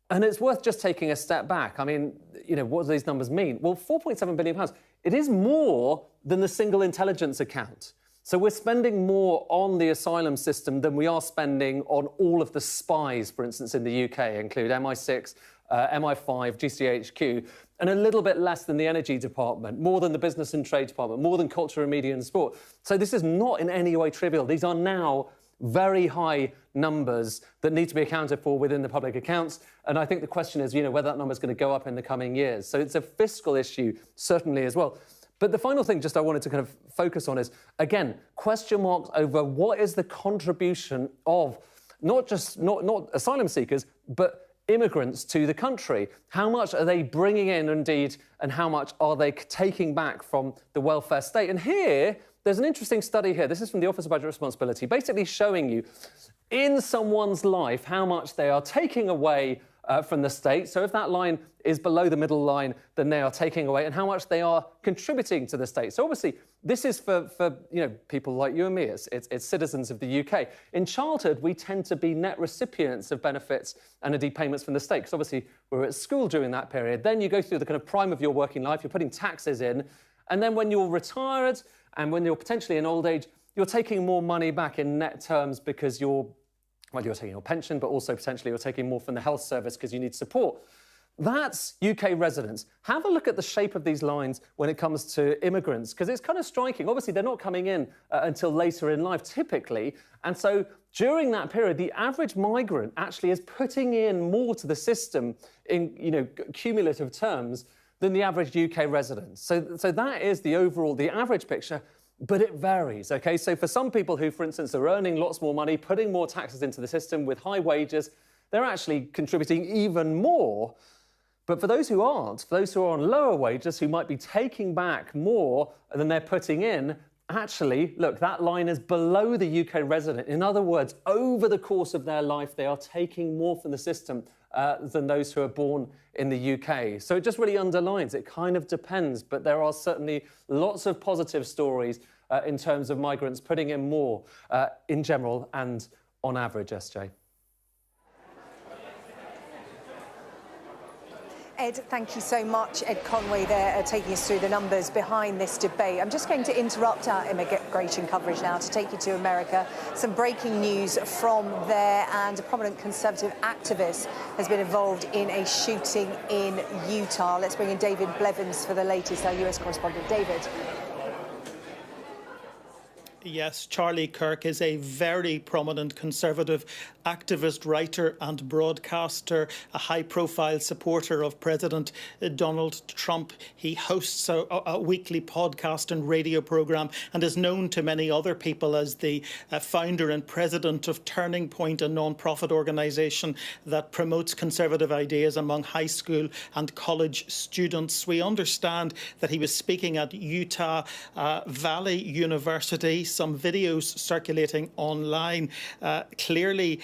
And it's worth just taking a step back. I mean, you know, what do these numbers mean? Well, £4.7 billion, it is more than the single intelligence account. So we're spending more on the asylum system than we are spending on all of the spies, for instance, in the UK, include MI6, MI5, GCHQ, and a little bit less than the energy department, more than the business and trade department, more than culture and media and sport. So this is not in any way trivial. These are now very high numbers that need to be accounted for within the public accounts. And I think the question is, you know, whether that number is going to go up in the coming years. So it's a fiscal issue, certainly, as well. But the final thing just I wanted to kind of focus on is, again, question marks over what is the contribution of not asylum seekers, but immigrants to the country? How much are they bringing in, indeed, and how much are they taking back from the welfare state? And here, there's an interesting study here. This is from the Office of Budget Responsibility, basically showing you in someone's life how much they are taking away from the state. So if that line is below the middle line, then they are taking away, and how much they are contributing to the state. So obviously, this is for people like you and me. It's citizens of the UK. In childhood, we tend to be net recipients of benefits and indeed payments from the state, because obviously we're at school during that period. Then you go through the kind of prime of your working life. You're putting taxes in, and then when you're retired and when you're potentially in old age, you're taking more money back in net terms because you're taking your pension, but also potentially you're taking more from the health service because you need support. That's UK residents. Have a look at the shape of these lines when it comes to immigrants, because it's kind of striking. Obviously, they're not coming in until later in life, typically. And so during that period, the average migrant actually is putting in more to the system in cumulative terms than the average UK resident. So that is the average picture. But it varies, OK? So for some people who, for instance, are earning lots more money, putting more taxes into the system with high wages, they're actually contributing even more. But for those who aren't, for those who are on lower wages, who might be taking back more than they're putting in, actually, look, that line is below the UK resident. In other words, over the course of their life, they are taking more from the system than those who are born in the UK. So it just really underlines, it kind of depends, but there are certainly lots of positive stories in terms of migrants putting in more in general and on average, SJ. Ed, thank you so much. Ed Conway there taking us through the numbers behind this debate. I'm just going to interrupt our immigration coverage now to take you to America. Some breaking news from there, and a prominent Conservative activist has been involved in a shooting in Utah. Let's bring in David Blevins for the latest, our US correspondent. David. Yes, Charlie Kirk is a very prominent Conservative activist, writer and broadcaster, a high-profile supporter of President Donald Trump. He hosts a weekly podcast and radio programme and is known to many other people as the founder and president of Turning Point, a non-profit organisation that promotes conservative ideas among high school and college students. We understand that he was speaking at Utah Valley University. Some videos circulating online clearly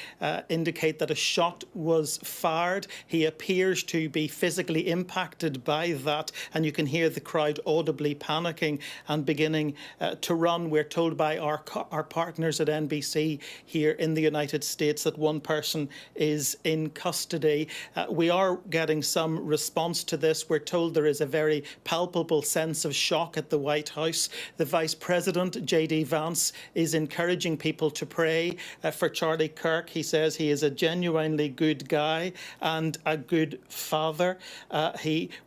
indicate that a shot was fired. He appears to be physically impacted by that, and you can hear the crowd audibly panicking and beginning to run. We're told by our partners at NBC here in the United States that one person is in custody. We are getting some response to this. We're told there is a very palpable sense of shock at the White House. The Vice President, J.D. Vance, is encouraging people to pray for Charlie Kirk. He says he is a genuinely good guy and a good father.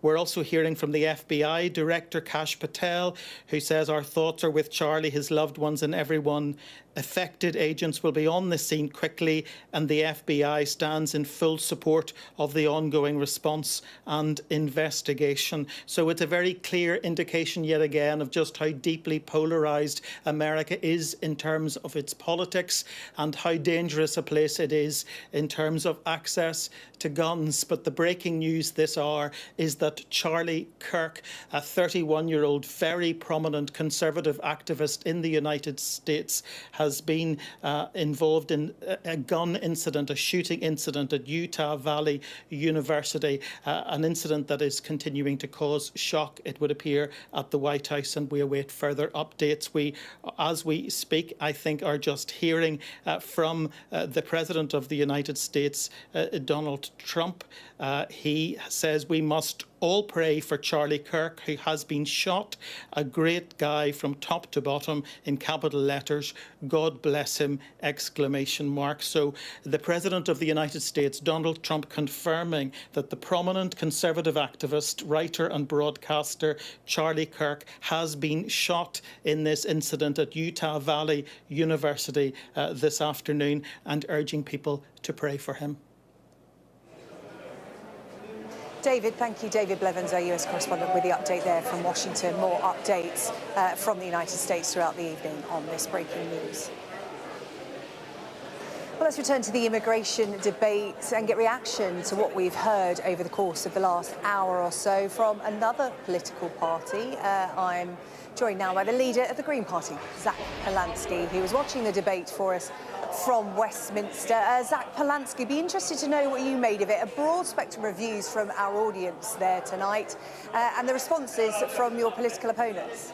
We're also hearing from the FBI Director, Kash Patel, who says our thoughts are with Charlie, his loved ones and everyone affected. Agents will be on the scene quickly, and the FBI stands in full support of the ongoing response and investigation. So it's a very clear indication yet again of just how deeply polarised America is in terms of its politics and how dangerous a place it is in terms of access to guns. But the breaking news this hour is that Charlie Kirk, a 31-year-old, very prominent Conservative activist in the United States, has been involved in a gun incident, a shooting incident at Utah Valley University, an incident that is continuing to cause shock, it would appear, at the White House, and we await further updates. We, as we speak, I think, are just hearing from the President of the United States, Donald Trump. He says we must all pray for Charlie Kirk, who has been shot, a great guy from top to bottom, in capital letters. God bless him, exclamation mark. So the President of the United States, Donald Trump, confirming that the prominent Conservative activist, writer and broadcaster Charlie Kirk has been shot in this incident at Utah Valley University this afternoon, and urging people to pray for him. David, thank you. David Blevins, our US correspondent, with the update there from Washington. More updates from the United States throughout the evening on this breaking news. Well, let's return to the immigration debate and get reaction to what we've heard over the course of the last hour or so from another political party. I'm joined now by the leader of the Green Party, Zach Polansky, who was watching the debate for us from Westminster. Zach Polansky, be interested to know what you made of it. A broad spectrum of views from our audience there tonight, and the responses from your political opponents.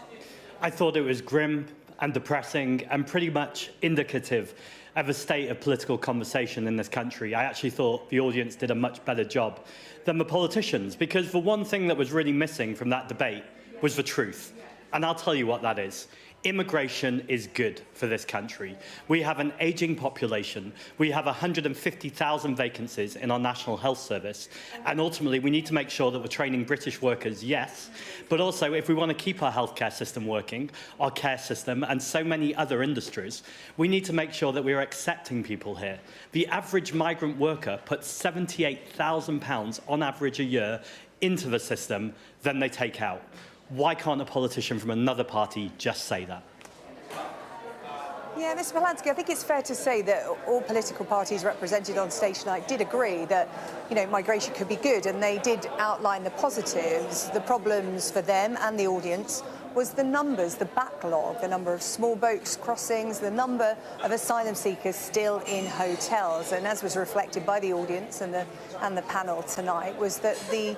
I thought it was grim and depressing and pretty much indicative of a state of political conversation in this country. I actually thought the audience did a much better job than the politicians, because the one thing that was really missing from that debate was the truth. And I'll tell you what that is. Immigration is good for this country. We have an ageing population. We have 150,000 vacancies in our National Health Service. And ultimately, we need to make sure that we're training British workers, yes, but also if we want to keep our healthcare system working, our care system, and so many other industries, we need to make sure that we are accepting people here. The average migrant worker puts £78,000 on average a year into the system than they take out. Why can't a politician from another party just say that? Yeah, Mr. Polansky, I think it's fair to say that all political parties represented on stage tonight did agree that, you know, migration could be good, and they did outline the positives. The problems for them and the audience was the numbers, the backlog, the number of small boats crossings, the number of asylum seekers still in hotels. And as was reflected by the audience and the panel tonight, was that the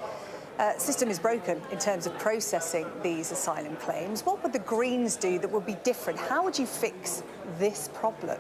system is broken in terms of processing these asylum claims. What would the Greens do that would be different? How would you fix this problem?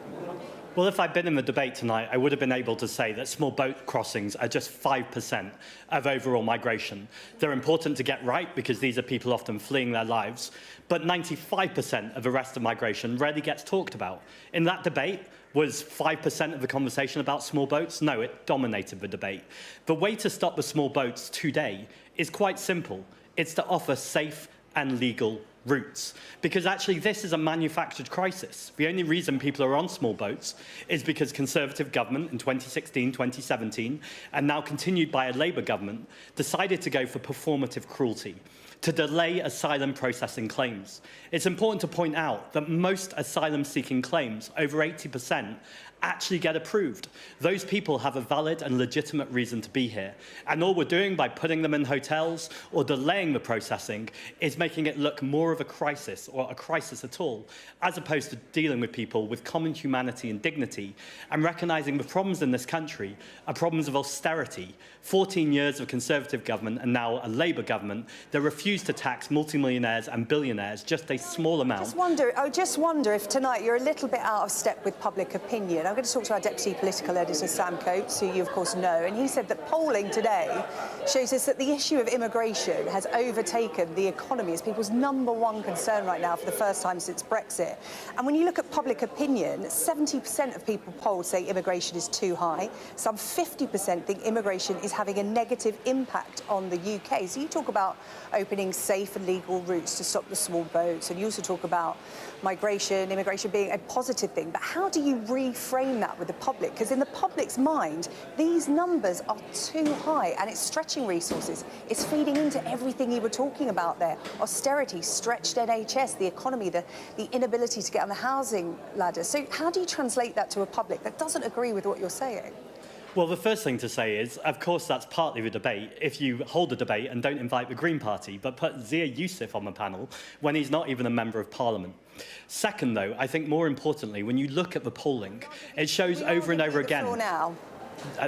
Well, if I'd been in the debate tonight, I would have been able to say that small boat crossings are just 5% of overall migration. They're important to get right because these are people often fleeing their lives, but 95% of the rest of migration rarely gets talked about. In that debate, was 5% of the conversation about small boats? No, it dominated the debate. The way to stop the small boats today is quite simple. It's to offer safe and legal routes. Because actually this is a manufactured crisis. The only reason people are on small boats is because Conservative government in 2016, 2017, and now continued by a Labour government, decided to go for performative cruelty, to delay asylum processing claims. It's important to point out that most asylum-seeking claims, over 80%, actually get approved. Those people have a valid and legitimate reason to be here. And all we're doing by putting them in hotels or delaying the processing is making it look more of a crisis, or a crisis at all, as opposed to dealing with people with common humanity and dignity and recognising the problems in this country are problems of austerity. 14 years of Conservative government and now a Labour government that refuse to tax multimillionaires and billionaires just a small amount. I just wonder if tonight you're a little bit out of step with public opinion. I'm going to talk to our Deputy Political Editor, Sam Coates, who you, of course, know, and he said that polling today shows us that the issue of immigration has overtaken the economy as people's #1 concern right now for the first time since Brexit. And when you look at public opinion, 70% of people polled say immigration is too high. Some 50% think immigration is having a negative impact on the UK. So you talk about opening safe and legal routes to stop the small boats, and you also talk about migration, immigration being a positive thing. But how do you reframe that with the public? Because in the public's mind, these numbers are too high, and it's stretching resources. It's feeding into everything you were talking about there. Austerity, stretched NHS, the economy, the inability to get on the housing ladder. So how do you translate that to a public that doesn't agree with what you're saying? Well, the first thing to say is, of course, that's partly the debate if you hold a debate and don't invite the Green Party, but put Zia Youssef on the panel when he's not even a member of Parliament. Second, though, I think more importantly, when you look at the polling, it shows over and over again.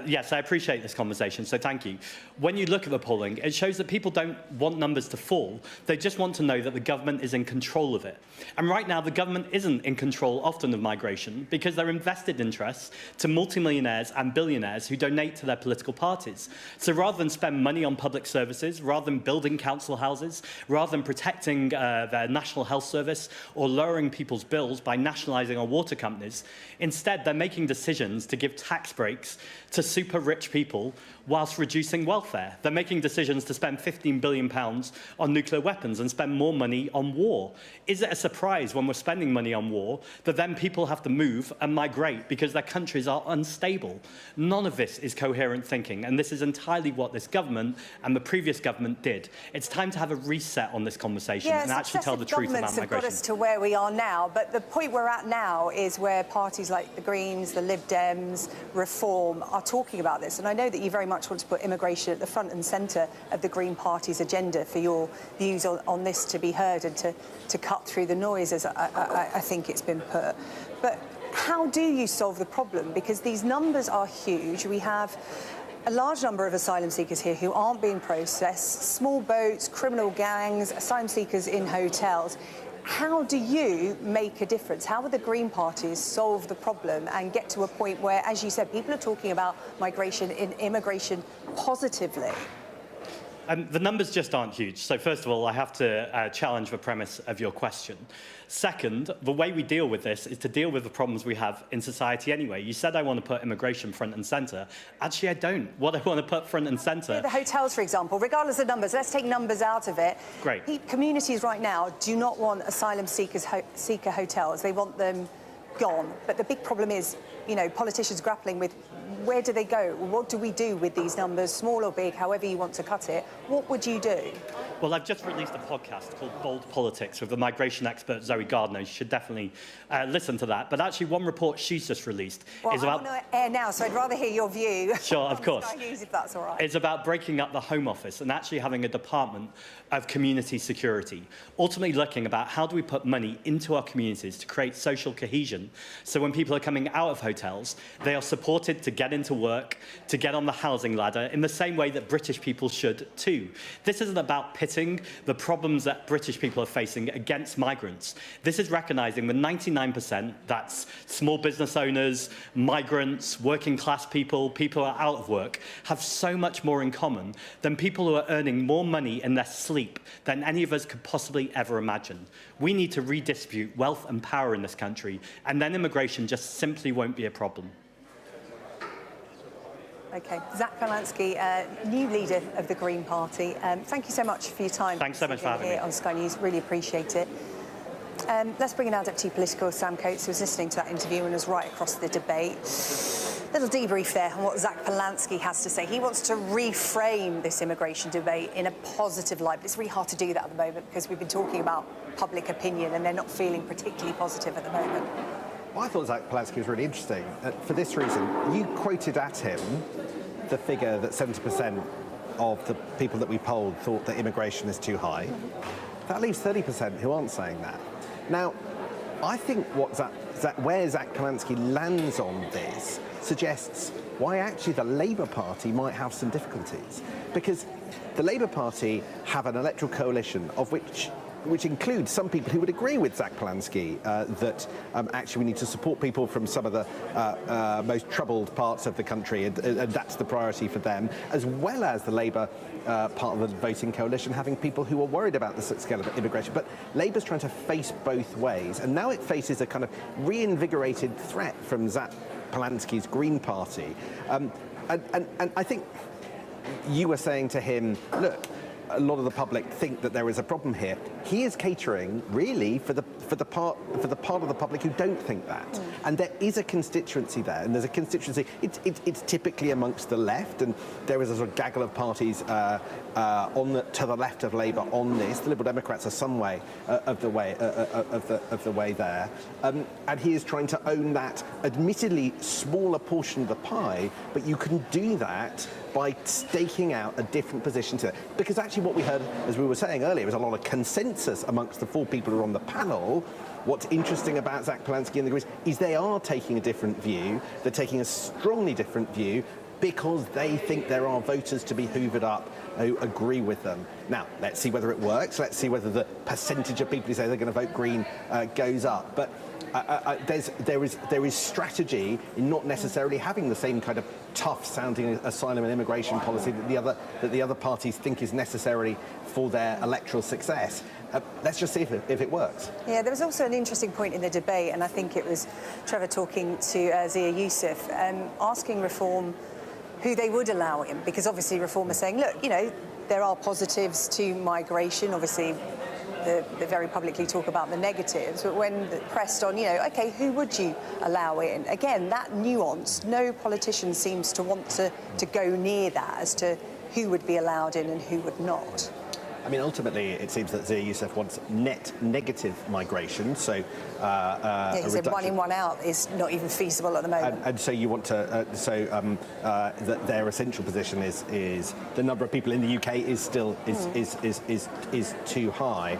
Yes, I appreciate this conversation, so thank you. When you look at the polling, it shows that people don't want numbers to fall. They just want to know that the government is in control of it. And right now, the government isn't in control often of migration because they're invested interests to multimillionaires and billionaires who donate to their political parties. So rather than spend money on public services, rather than building council houses, rather than protecting their National Health Service or lowering people's bills by nationalising our water companies, instead they're making decisions to give tax breaks to super rich people whilst reducing welfare. They're making decisions to spend £15 billion on nuclear weapons and spend more money on war. Is it a surprise when we're spending money on war that then people have to move and migrate because their countries are unstable? None of this is coherent thinking, and this is entirely what this government and the previous government did. It's time to have a reset on this conversation and actually tell the truth about governments have got migration. us to where we are now, but the point we're at now is where parties like the Greens, the Lib Dems, Reform are talking about this. And I know that you very much want to put immigration at the front and centre of the Green Party's agenda for your views on this to be heard and to cut through the noise, as I think it's been put. But how do you solve the problem? Because these numbers are huge. We have a large number of asylum seekers here who aren't being processed, small boats, criminal gangs, asylum seekers in hotels. How do you make a difference? How will the Green Parties solve the problem and get to a point where, as you said, people are talking about migration and immigration positively? The numbers just aren't huge. So first of all, I have to challenge the premise of your question. Second, the way we deal with this is to deal with the problems we have in society anyway. You said I want to put immigration front and centre. Actually, I don't. What I want to put front and centre... The hotels, for example, regardless of numbers, let's take numbers out of it. Great. Communities right now do not want asylum seeker hotels. They want them gone. But the big problem is, you know, politicians grappling with where do they go? What do we do with these numbers, small or big, however you want to cut it? What would you do? Well, I've just released a podcast called Bold Politics with the migration expert Zoe Gardner. You should definitely listen to that. But actually, one report she's just released is about... I'm on air now, so I'd rather hear your view. Sure, of course. Sky News, if that's all right. It's about breaking up the Home Office and actually having a department of community security, ultimately looking about how do we put money into our communities to create social cohesion, so when people are coming out of hotels, they are supported to get into work, to get on the housing ladder, in the same way that British people should too. This isn't about pitting the problems that British people are facing against migrants. This is recognising the 99%, that's small business owners, migrants, working class people, people who are out of work, have so much more in common than people who are earning more money in their sleep than any of us could possibly ever imagine. We need to redistribute wealth and power in this country, and then immigration just simply won't be a problem. OK. Zach Polansky, new leader of the Green Party. Thank you so much for your time. Thanks so much for having me. Here on Sky News. Really appreciate it. Let's bring in our Deputy Political, Sam Coates, who was listening to that interview and was right across the debate. Little debrief there on what Zach Polansky has to say. He wants to reframe this immigration debate in a positive light, but it's really hard to do that at the moment because we've been talking about public opinion and they're not feeling particularly positive at the moment. Well, I thought Zach Polansky was really interesting for this reason. You quoted at him the figure that 70% of the people that we polled thought that immigration is too high. That leaves 30% who aren't saying that. Now, I think what where Zach Polansky lands on this suggests why actually the Labour Party might have some difficulties. Because the Labour Party have an electoral coalition of which includes some people who would agree with Zach Polansky that actually we need to support people from some of the most troubled parts of the country, and that's the priority for them, as well as the Labour part of the voting coalition having people who are worried about the scale of immigration. But Labour's trying to face both ways, and now it faces a kind of reinvigorated threat from Zach Polansky's Green Party. And I think you were saying to him, look, a lot of the public think that there is a problem here. He is catering really for the part of the public who don't think that, and there is a constituency there, and there's a constituency. It's typically amongst the left, and there is a sort of gaggle of parties to the left of Labour on this. The Liberal Democrats are some way of the way there, and he is trying to own that admittedly smaller portion of the pie, but you can do that by staking out a different position to it. Because actually what we heard, as we were saying earlier, is a lot of consensus amongst the four people who are on the panel. What's interesting about Zach Polansky and the Greens is they are taking a different view. They're taking a strongly different view because they think there are voters to be hoovered up who agree with them. Now, let's see whether it works. Let's see whether the percentage of people who say they're going to vote Green goes up. But there is strategy in not necessarily having the same kind of tough-sounding asylum and immigration policy that the other parties think is necessary for their electoral success. Let's just see if it works. Yeah, there was also an interesting point in the debate, and I think it was Trevor talking to Zia Youssef, asking Reform who they would allow in, because obviously Reform are saying, look, you know, there are positives to migration. Obviously, they very publicly talk about the negatives, but when pressed on, you know, OK, who would you allow in? Again, that nuance, no politician seems to want to go near that as to who would be allowed in and who would not. I mean, ultimately, it seems that Zia Youssef wants net negative migration, so yeah, he said 1 in, 1 out is not even feasible at the moment. And so you want to, that their essential position is the number of people in the UK is still is too high.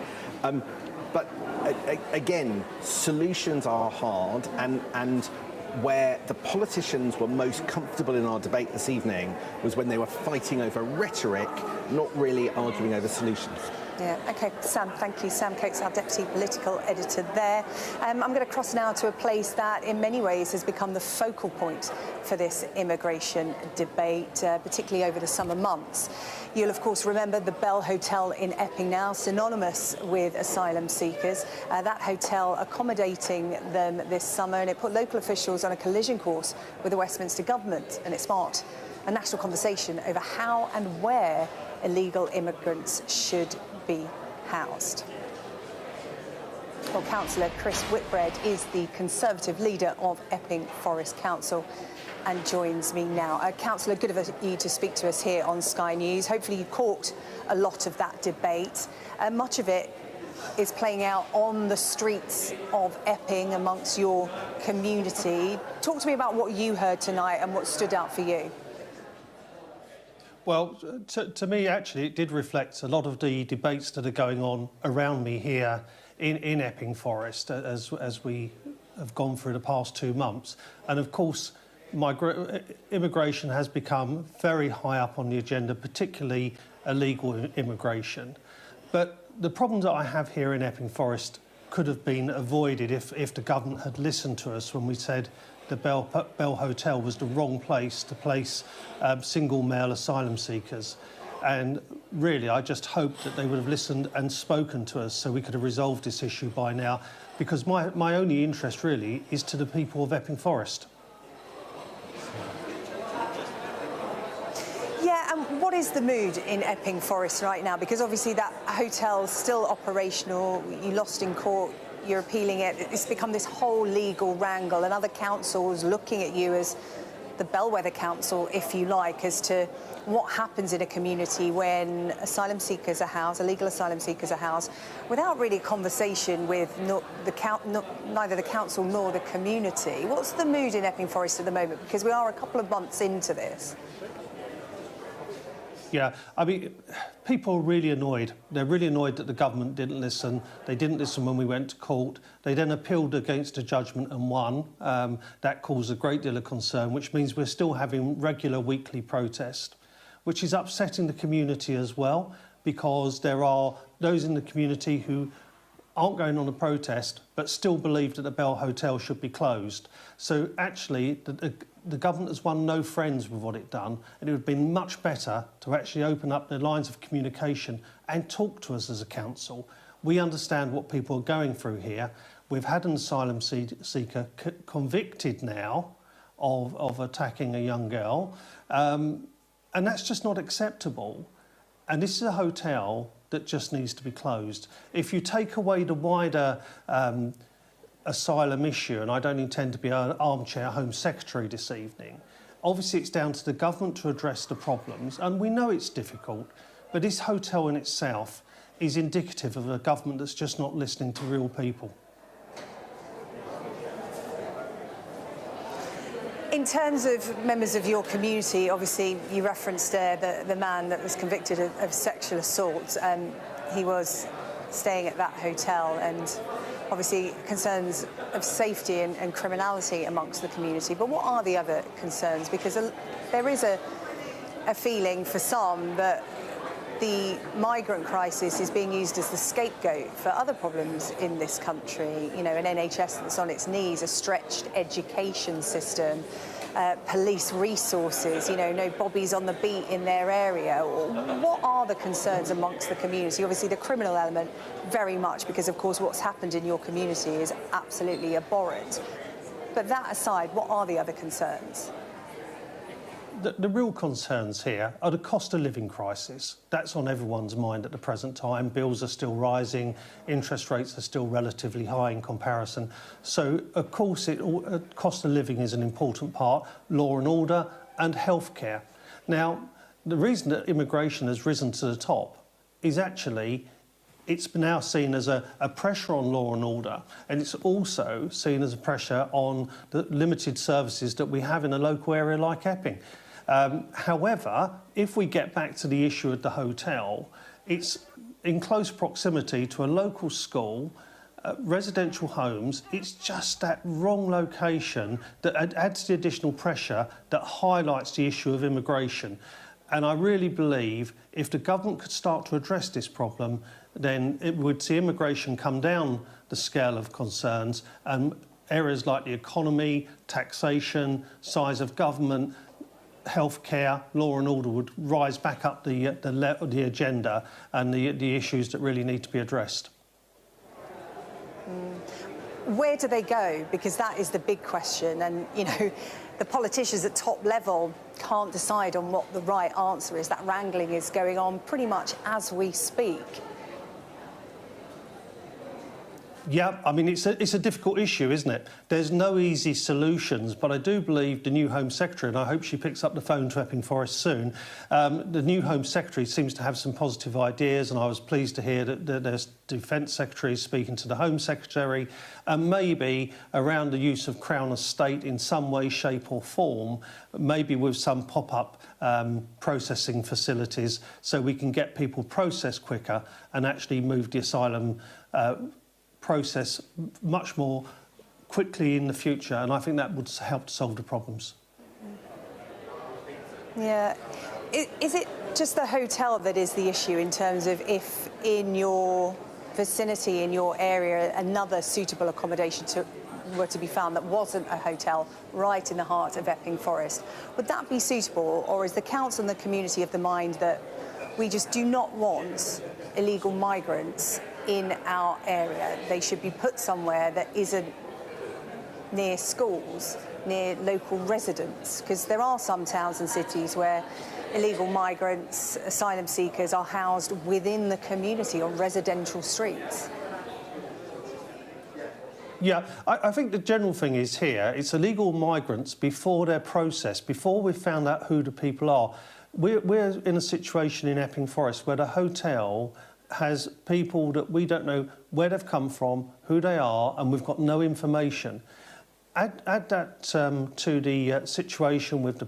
But again, solutions are hard, and where the politicians were most comfortable in our debate this evening was when they were fighting over rhetoric, not really arguing over solutions. Yeah, OK, Sam, thank you. Sam Coates, our Deputy Political Editor there. I'm going to cross now to a place that in many ways has become the focal point for this immigration debate, particularly over the summer months. You'll, of course, remember the Bell Hotel in Epping now, synonymous with asylum seekers. That hotel accommodating them this summer, and it put local officials on a collision course with the Westminster government, and it sparked a national conversation over how and where illegal immigrants should be housed. Well, Councillor Chris Whitbread is the Conservative leader of Epping Forest Council and joins me now. Councillor, good of you to speak to us here on Sky News. Hopefully you caught a lot of that debate. Much of it is playing out on the streets of Epping amongst your community. Talk to me about what you heard tonight and what stood out for you. Well, to me, actually, it did reflect a lot of the debates that are going on around me here in Epping Forest as we have gone through the past 2 months. And, of course, immigration has become very high up on the agenda, particularly illegal immigration. But the problems that I have here in Epping Forest could have been avoided if the government had listened to us when we said the Bell Hotel was the wrong place to place single male asylum seekers. And really, I just hope that they would have listened and spoken to us so we could have resolved this issue by now, because my only interest really is to the people of Epping Forest. Yeah, and what is the mood in Epping Forest right now? Because obviously that hotel's still operational, you lost in court, you're appealing it, it's become this whole legal wrangle, and other councils looking at you as the bellwether council, if you like, as to what happens in a community when asylum seekers are housed, illegal asylum seekers are housed, without really a conversation with neither the council nor the community. What's the mood in Epping Forest at the moment? Because we are a couple of months into this. Yeah, I mean, people are really annoyed. They're really annoyed that the government didn't listen. They didn't listen when we went to court. They then appealed against a judgment and won. That caused a great deal of concern, which means we're still having regular weekly protest, which is upsetting the community as well, because there are those in the community who aren't going on a protest but still believe that the Bell Hotel should be closed. So actually, the government has won no friends with what it's done, and it would have been much better to actually open up the lines of communication and talk to us as a council. We understand what people are going through here. We've had an asylum seeker convicted now of attacking a young girl, and that's just not acceptable. And this is a hotel that just needs to be closed. If you take away the wider asylum issue, and I don't intend to be an armchair Home Secretary this evening, obviously it's down to the government to address the problems, and we know it's difficult, but this hotel in itself is indicative of a government that's just not listening to real people. In terms of members of your community, obviously you referenced the man that was convicted of sexual assault. He was staying at that hotel, and obviously concerns of safety and criminality amongst the community. But what are the other concerns? Because there is a feeling for some that the migrant crisis is being used as the scapegoat for other problems in this country. You know, an NHS that's on its knees, a stretched education system, police resources, you know, no bobbies on the beat in their area. What are the concerns amongst the community? Obviously, the criminal element, very much, because, of course, what's happened in your community is absolutely abhorrent. But that aside, what are the other concerns? the real concerns here are the cost of living crisis. That's on everyone's mind at the present time. Bills are still rising, interest rates are still relatively high in comparison. So, of course, cost of living is an important part, law and order and healthcare. Now, the reason that immigration has risen to the top is actually it's now seen as a pressure on law and order, and it's also seen as a pressure on the limited services that we have in a local area like Epping. However, if we get back to the issue of the hotel, it's in close proximity to a local school, residential homes. It's just that wrong location that adds the additional pressure that highlights the issue of immigration. And I really believe if the government could start to address this problem, then it would see immigration come down the scale of concerns, and areas like the economy, taxation, size of government, healthcare, law and order would rise back up the agenda and the issues that really need to be addressed. Where do they go? Because that is the big question, and you know, the politicians at top level can't decide on what the right answer is. That wrangling is going on pretty much as we speak. Yeah, I mean, it's a difficult issue, isn't it? There's no easy solutions, but I do believe the new Home Secretary, and I hope she picks up the phone to Epping Forest soon, the new Home Secretary seems to have some positive ideas, and I was pleased to hear that there's Defence Secretary speaking to the Home Secretary, and maybe around the use of Crown Estate in some way, shape or form, maybe with some pop-up processing facilities so we can get people processed quicker and actually move the asylum process much more quickly in the future, and I think that would help to solve the problems. Yeah. Is it just the hotel that is the issue in terms of if in your vicinity, in your area, another suitable accommodation were to be found that wasn't a hotel right in the heart of Epping Forest? Would that be suitable, or is the council and the community of the mind that we just do not want illegal migrants in our area? They should be put somewhere that isn't near schools, near local residents, because there are some towns and cities where illegal migrants, asylum seekers are housed within the community on residential streets. Yeah, I think the general thing is here, it's illegal migrants before they're processed, before we've found out who the people are. We're in a situation in Epping Forest where the hotel has people that we don't know where they've come from, who they are, and we've got no information. Add that to the situation with the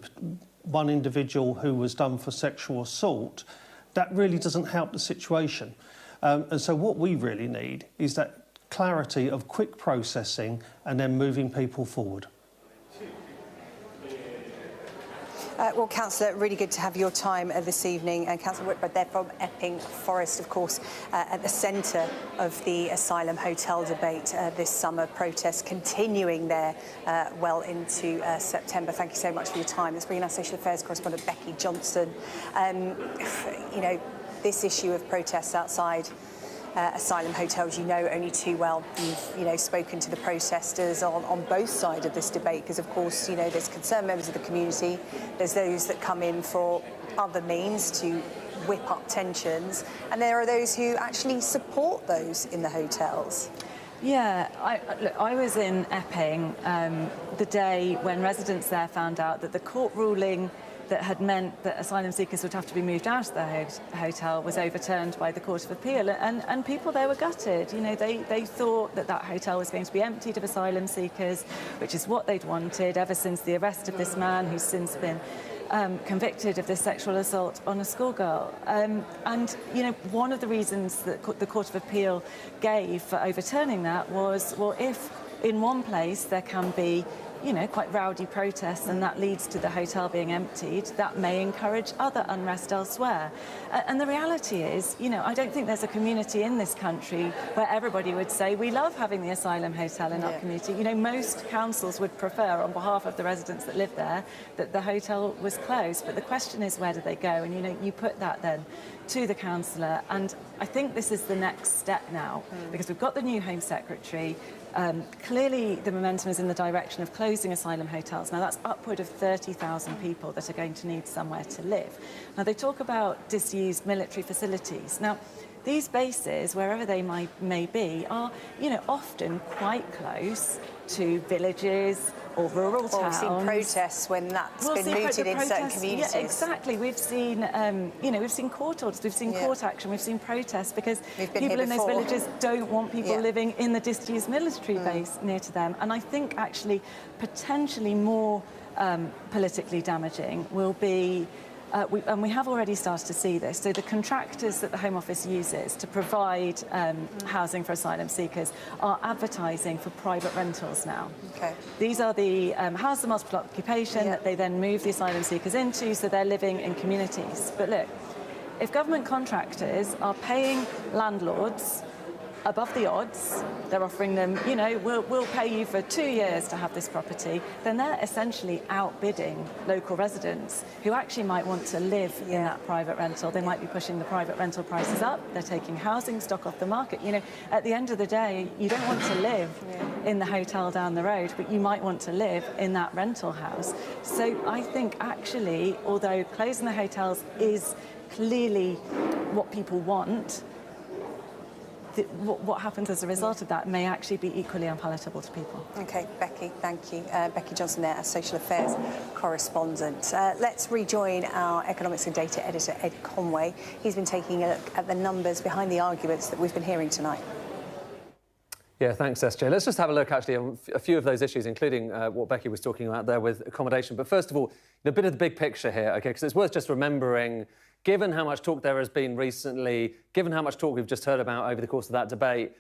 one individual who was done for sexual assault, that really doesn't help the situation. And so what we really need is that clarity of quick processing and then moving people forward. Well, Councillor, really good to have your time this evening. And Councillor Whitbread there from Epping Forest, of course, at the centre of the asylum hotel debate this summer. Protests continuing there well into September. Thank you so much for your time. Let's bring in our social affairs correspondent, Becky Johnson. You know, this issue of protests outside asylum hotels, you know only too well. You've, spoken to the protesters on both sides of this debate, because, of course, there's concerned members of the community, there's those that come in for other means to whip up tensions, and there are those who actually support those in the hotels. Yeah, I was in Epping the day when residents there found out that the court ruling that had meant that asylum seekers would have to be moved out of the hotel was overturned by the Court of Appeal, and people there were gutted. They thought that hotel was going to be emptied of asylum seekers, which is what they'd wanted ever since the arrest of this man who's since been convicted of this sexual assault on a schoolgirl. And one of the reasons that the Court of Appeal gave for overturning that was, well, if in one place there can be quite rowdy protests, and that leads to the hotel being emptied, that may encourage other unrest elsewhere. And the reality is, I don't think there's a community in this country where everybody would say, we love having the asylum hotel in our community. Most councils would prefer, on behalf of the residents that live there, that the hotel was closed. But the question is, where do they go? And, you put that then to the councillor. And I think this is the next step now, because we've got the new Home Secretary. Clearly, the momentum is in the direction of closing asylum hotels. Now, that's upward of 30,000 people that are going to need somewhere to live. Now, they talk about disused military facilities. Now, these bases, wherever they may be, are, often quite close to villages or rural towns. We've seen protests when that's been mooted in certain communities. Yeah, exactly. We've seen, we've seen court orders, we've seen court action, we've seen protests because people in those villages don't want people living in the disused military base near to them. And I think actually potentially more politically damaging will be and we have already started to see this. So the contractors that the Home Office uses to provide housing for asylum seekers are advertising for private rentals now. Okay. These are the houses of multiple occupation that they then move the asylum seekers into, so they're living in communities. But look, if government contractors are paying landlords above the odds, they're offering them, we'll pay you for 2 years to have this property, then they're essentially outbidding local residents who actually might want to live in that private rental. They might be pushing the private rental prices up, they're taking housing stock off the market. At the end of the day, you don't want to live in the hotel down the road, but you might want to live in that rental house. So I think actually, although closing the hotels is clearly what people want, what happens as a result of that may actually be equally unpalatable to people. OK, Becky, thank you. Becky Johnson there, our social affairs correspondent. Let's rejoin our economics and data editor, Ed Conway. He's been taking a look at the numbers behind the arguments that we've been hearing tonight. Yeah, thanks, SJ. Let's just have a look, actually, on a few of those issues, including what Becky was talking about there with accommodation. But first of all, a bit of the big picture here, OK, because it's worth just remembering, given how much talk there has been recently, given how much talk we've just heard about over the course of that debate,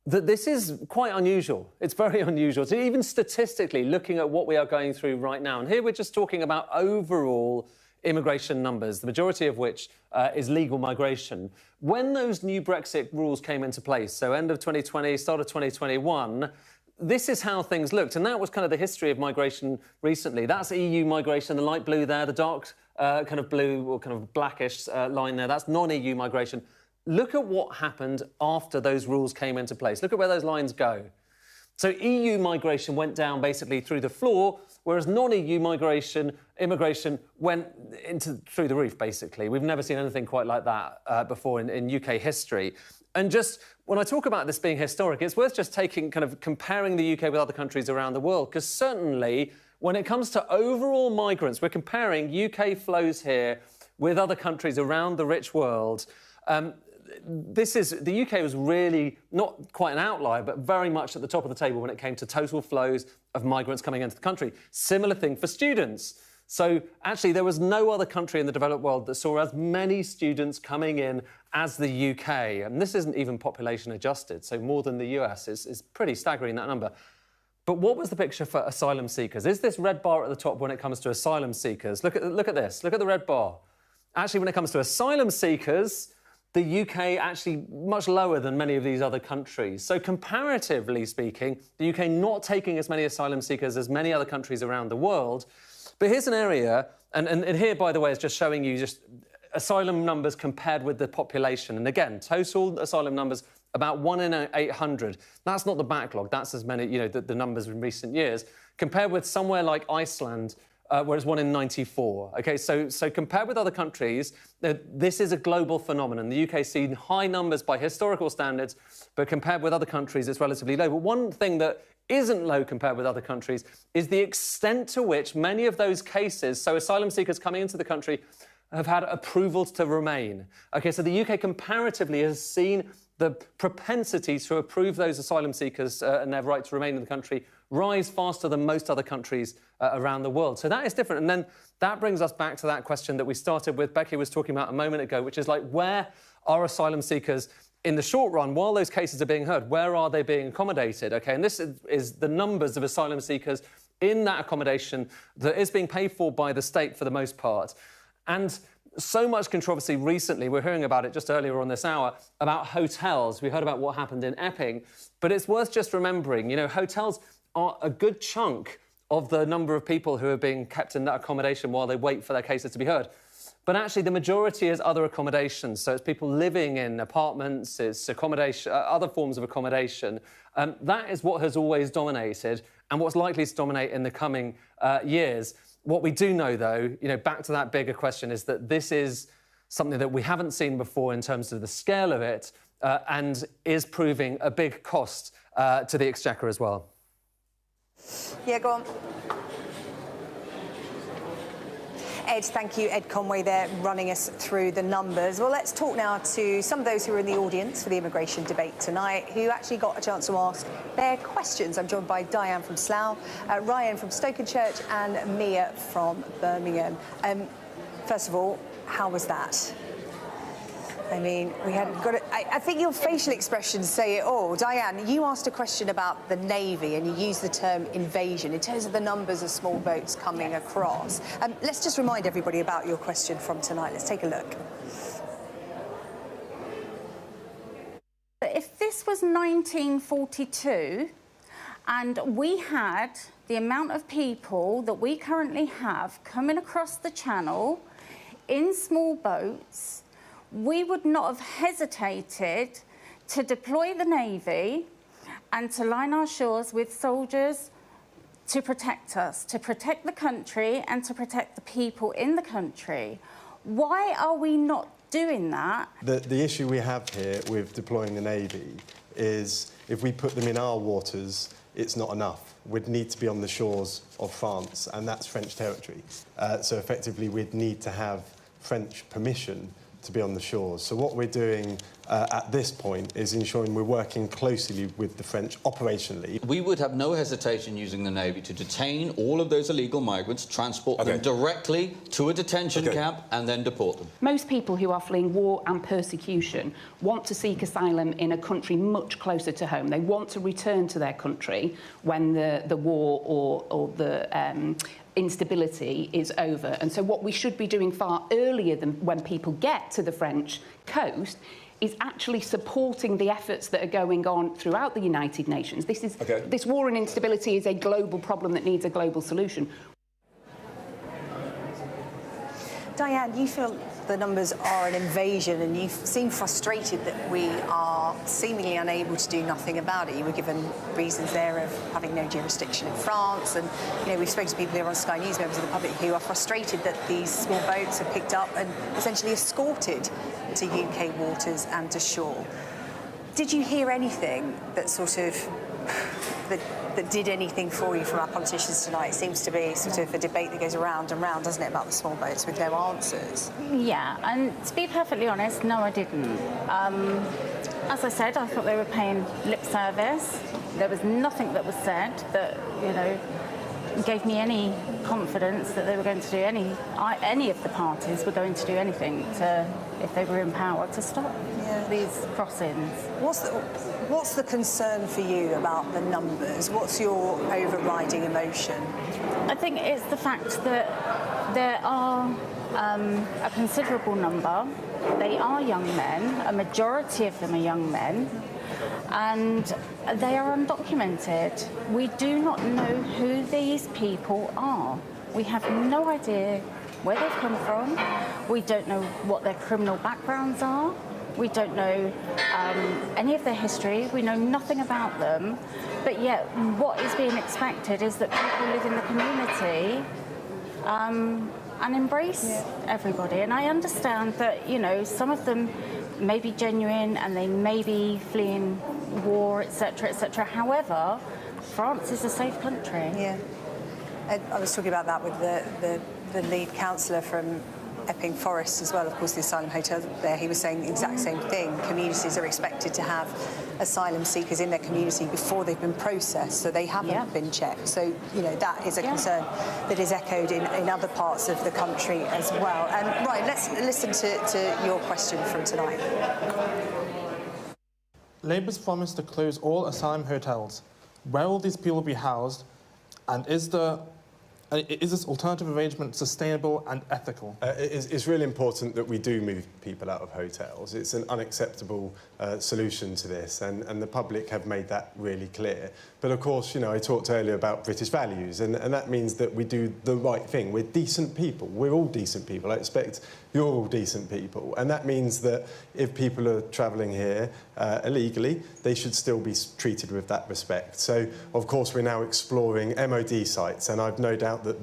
that this is quite unusual. It's very unusual. So even statistically, looking at what we are going through right now, and here we're just talking about overall immigration numbers, the majority of which is legal migration. When those new Brexit rules came into place, so end of 2020, start of 2021, this is how things looked. And that was kind of the history of migration recently. That's EU migration, the light blue there, the dark kind of blue or kind of blackish line there. That's non-EU migration. Look at what happened after those rules came into place. Look at where those lines go. So EU migration went down basically through the floor, whereas non-EU immigration went through the roof, basically. We've never seen anything quite like that before in UK history. And just when I talk about this being historic, it's worth just comparing the UK with other countries around the world, because certainly when it comes to overall migrants, we're comparing UK flows here with other countries around the rich world. The UK was really not quite an outlier, but very much at the top of the table when it came to total flows of migrants coming into the country. Similar thing for students. So actually, there was no other country in the developed world that saw as many students coming in as the UK. And this isn't even population adjusted, so more than the US is pretty staggering, that number. But what was the picture for asylum seekers? Is this red bar at the top when it comes to asylum seekers? Look at this. Look at the red bar. Actually, when it comes to asylum seekers, the UK actually much lower than many of these other countries. So comparatively speaking, the UK not taking as many asylum seekers as many other countries around the world. But here's an area, and here, by the way, is just showing you just asylum numbers compared with the population. And again, total asylum numbers, about 1 in 800. That's not the backlog. That's as many, the numbers in recent years. Compared with somewhere like Iceland, where it's 1 in 94. OK, so compared with other countries, this is a global phenomenon. The UK has seen high numbers by historical standards, but compared with other countries, it's relatively low. But one thing that isn't low compared with other countries is the extent to which many of those cases, so asylum seekers coming into the country, have had approvals to remain. OK, so the UK comparatively has seen the propensity to approve those asylum seekers and their right to remain in the country rise faster than most other countries around the world. So that is different. And then that brings us back to that question that we started with, Becky was talking about a moment ago, which is like, where are asylum seekers in the short run, while those cases are being heard? Where are they being accommodated? OK, and this is the numbers of asylum seekers in that accommodation that is being paid for by the state for the most part. And so much controversy recently, we're hearing about it just earlier on this hour, about hotels. We heard about what happened in Epping, but it's worth just remembering, hotels are a good chunk of the number of people who are being kept in that accommodation while they wait for their cases to be heard. But actually, the majority is other accommodations. So it's people living in apartments, it's accommodation, other forms of accommodation. That is what has always dominated and what's likely to dominate in the coming years. What we do know, though, back to that bigger question, is that this is something that we haven't seen before in terms of the scale of it and is proving a big cost to the Exchequer as well. Yeah, go on. Ed, thank you. Ed Conway there running us through the numbers. Well, let's talk now to some of those who are in the audience for the immigration debate tonight, who actually got a chance to ask their questions. I'm joined by Diane from Slough, Ryan from Stokenchurch and Mia from Birmingham. First of all, how was that? I mean, we hadn't got it. I think your facial expressions say it all. Diane, you asked a question about the Navy and you used the term invasion in terms of the numbers of small boats coming across. Let's just remind everybody about your question from tonight. Let's take a look. If this was 1942 and we had the amount of people that we currently have coming across the channel in small boats, we would not have hesitated to deploy the Navy and to line our shores with soldiers to protect us, to protect the country and to protect the people in the country. Why are we not doing that? The issue we have here with deploying the Navy is if we put them in our waters, it's not enough. We'd need to be on the shores of France, and that's French territory. So effectively, we'd need to have French permission to be on the shores. So what we're doing at this point is ensuring we're working closely with the French operationally. We would have no hesitation using the Navy to detain all of those illegal migrants, transport them directly to a detention camp and then deport them. Most people who are fleeing war and persecution want to seek asylum in a country much closer to home. They want to return to their country when the war or the instability is over. And so what we should be doing far earlier than when people get to the French coast is actually supporting the efforts that are going on throughout the United Nations. This war and instability is a global problem that needs a global solution. Diane, you feel the numbers are an invasion and you seem frustrated that we are seemingly unable to do nothing about it. You were given reasons there of having no jurisdiction in France, and we've spoken to people here on Sky News, members of the public, who are frustrated that these small boats are picked up and essentially escorted to UK waters and to shore. Did you hear anything that sort of that did anything for you from our politicians tonight? It seems to be sort of a debate that goes around and round, doesn't it, about the small boats with no answers? Yeah, and to be perfectly honest, no, I didn't. As I said, I thought they were paying lip service. There was nothing that was said that, gave me any confidence that they were going to do any of the parties were going to do anything to, if they were in power, to stop these crossings. What's the concern for you about the numbers? What's your overriding emotion? I think it's the fact that there are a considerable number. They are young men. A majority of them are young men. And they are undocumented. We do not know who these people are. We have no idea where they've come from. We don't know what their criminal backgrounds are. We don't know any of their history. We know nothing about them. But yet, what is being expected is that people live in the community and embrace everybody. And I understand that, some of them may be genuine and they may be fleeing war, etc., etc. However, France is a safe country. Yeah. I was talking about that with the lead councillor from Epping Forest as well, of course, the asylum hotel there. He was saying the exact same thing. Communities are expected to have asylum seekers in their community before they've been processed, so they haven't been checked. So, that is a concern that is echoed in other parts of the country as well. Right, let's listen to your question from tonight. Labour's promised to close all asylum hotels. Where will these people be housed? And is this alternative arrangement sustainable and ethical? It's really important that we do move people out of hotels. It's an unacceptable solution to this, and the public have made that really clear. But of course, I talked earlier about British values, and that means that we do the right thing. We're decent people. We're all decent people. I expect you're all decent people. And that means that if people are travelling here illegally, they should still be treated with that respect. So, of course, we're now exploring MOD sites, and I've no doubt that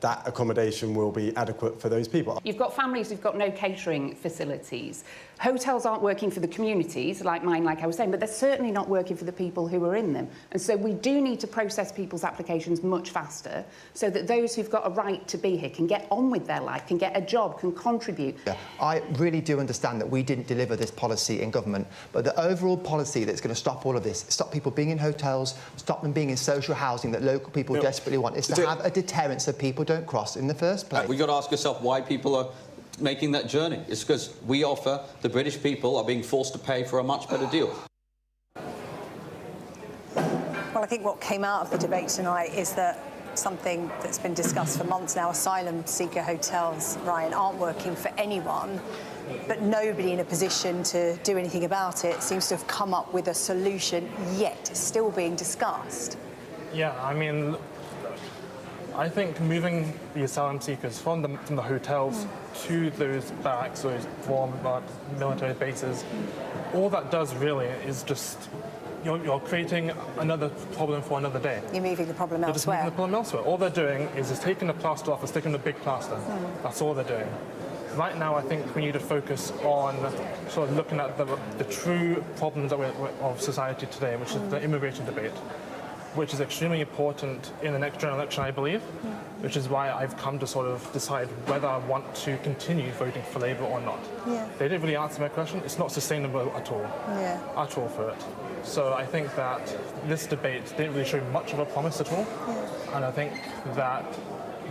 that accommodation will be adequate for those people. You've got families who've got no catering facilities. Hotels aren't working for the communities, like mine, like I was saying, but they're certainly not working for the people who are in them. And so we do need to process people's applications much faster so that those who've got a right to be here can get on with their life, can get a job, can contribute. Yeah, I really do understand that we didn't deliver this policy in government, but the overall policy that's going to stop all of this, stop people being in hotels, stop them being in social housing that local people desperately want, is to have a deterrent so people don't cross in the first place. We've got to ask ourselves why people are making that journey. It's because we offer, the British people are being forced to pay for a much better deal. Well, I think what came out of the debate tonight is that something that's been discussed for months now, asylum seeker hotels, Ryan, aren't working for anyone, but nobody in a position to do anything about it seems to have come up with a solution, yet it's still being discussed. Yeah, I mean, I think moving the asylum seekers from the hotels to those barracks, those warm military bases, all that does really is just you're creating another problem for another day. You're moving the problem elsewhere. Just moving the problem elsewhere. All they're doing is just taking the plaster off and sticking the big plaster. That's all they're doing. Right now, I think we need to focus on sort of looking at the true problems that of society today, which is the immigration debate, which is extremely important in the next general election, I believe, which is why I've come to sort of decide whether I want to continue voting for Labour or not. Yeah. They didn't really answer my question. It's not sustainable at all. Yeah. At all for it. So I think that this debate didn't really show much of a promise at all. Yeah. And I think that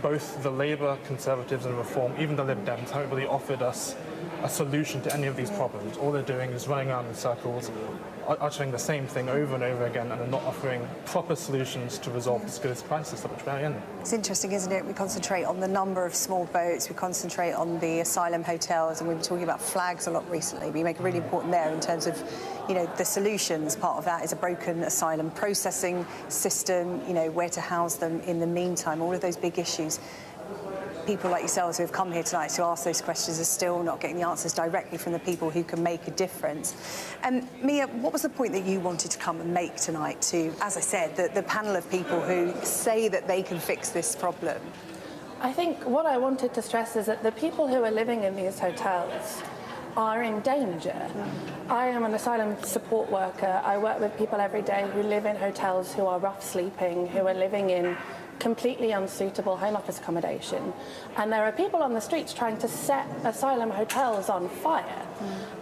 both the Labour, Conservatives and Reform, even the Lib Dems, haven't really offered us a solution to any of these problems. All they're doing is running around in circles, uttering the same thing over and over again, and they're not offering proper solutions to resolve this crisis that we're in. It's interesting, isn't it? We concentrate on the number of small boats, we concentrate on the asylum hotels, and we've been talking about flags a lot recently, but you make a really important there in terms of, you know, the solutions. Part of that is a broken asylum processing system, you know, where to house them in the meantime, all of those big issues. People like yourselves who have come here tonight to ask those questions are still not getting the answers directly from the people who can make a difference. Mia, what was the point that you wanted to come and make tonight to, as I said, the panel of people who say that they can fix this problem? I think what I wanted to stress is that the people who are living in these hotels are in danger. I am an asylum support worker. I work with people every day who live in hotels, who are rough sleeping, who are living in completely unsuitable home office accommodation. And there are people on the streets trying to set asylum hotels on fire.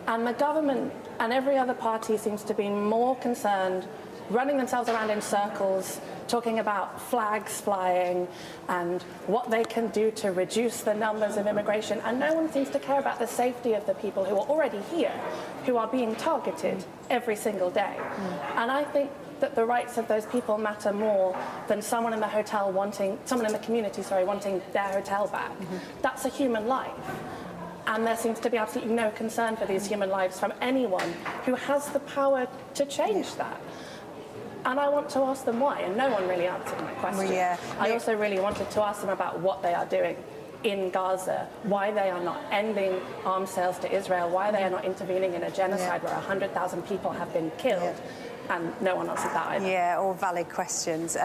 And the government and every other party seems to be more concerned running themselves around in circles, talking about flags flying and what they can do to reduce the numbers of immigration. And no one seems to care about the safety of the people who are already here, who are being targeted every single day. And I think that the rights of those people matter more than someone in the hotel someone in the community, wanting their hotel back. That's a human life. And there seems to be absolutely no concern for these human lives from anyone who has the power to change that. And I want to ask them why, and no one really answered my question. I also really wanted to ask them about what they are doing in Gaza, why they are not ending arms sales to Israel, why they are not intervening in a genocide where 100,000 people have been killed. And no one answered that either. Yeah, all valid questions.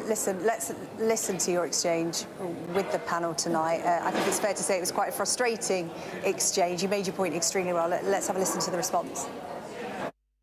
Listen, let's listen to your exchange with the panel tonight. I think it's fair to say it was quite a frustrating exchange. You made your point extremely well. Let's have a listen to the response.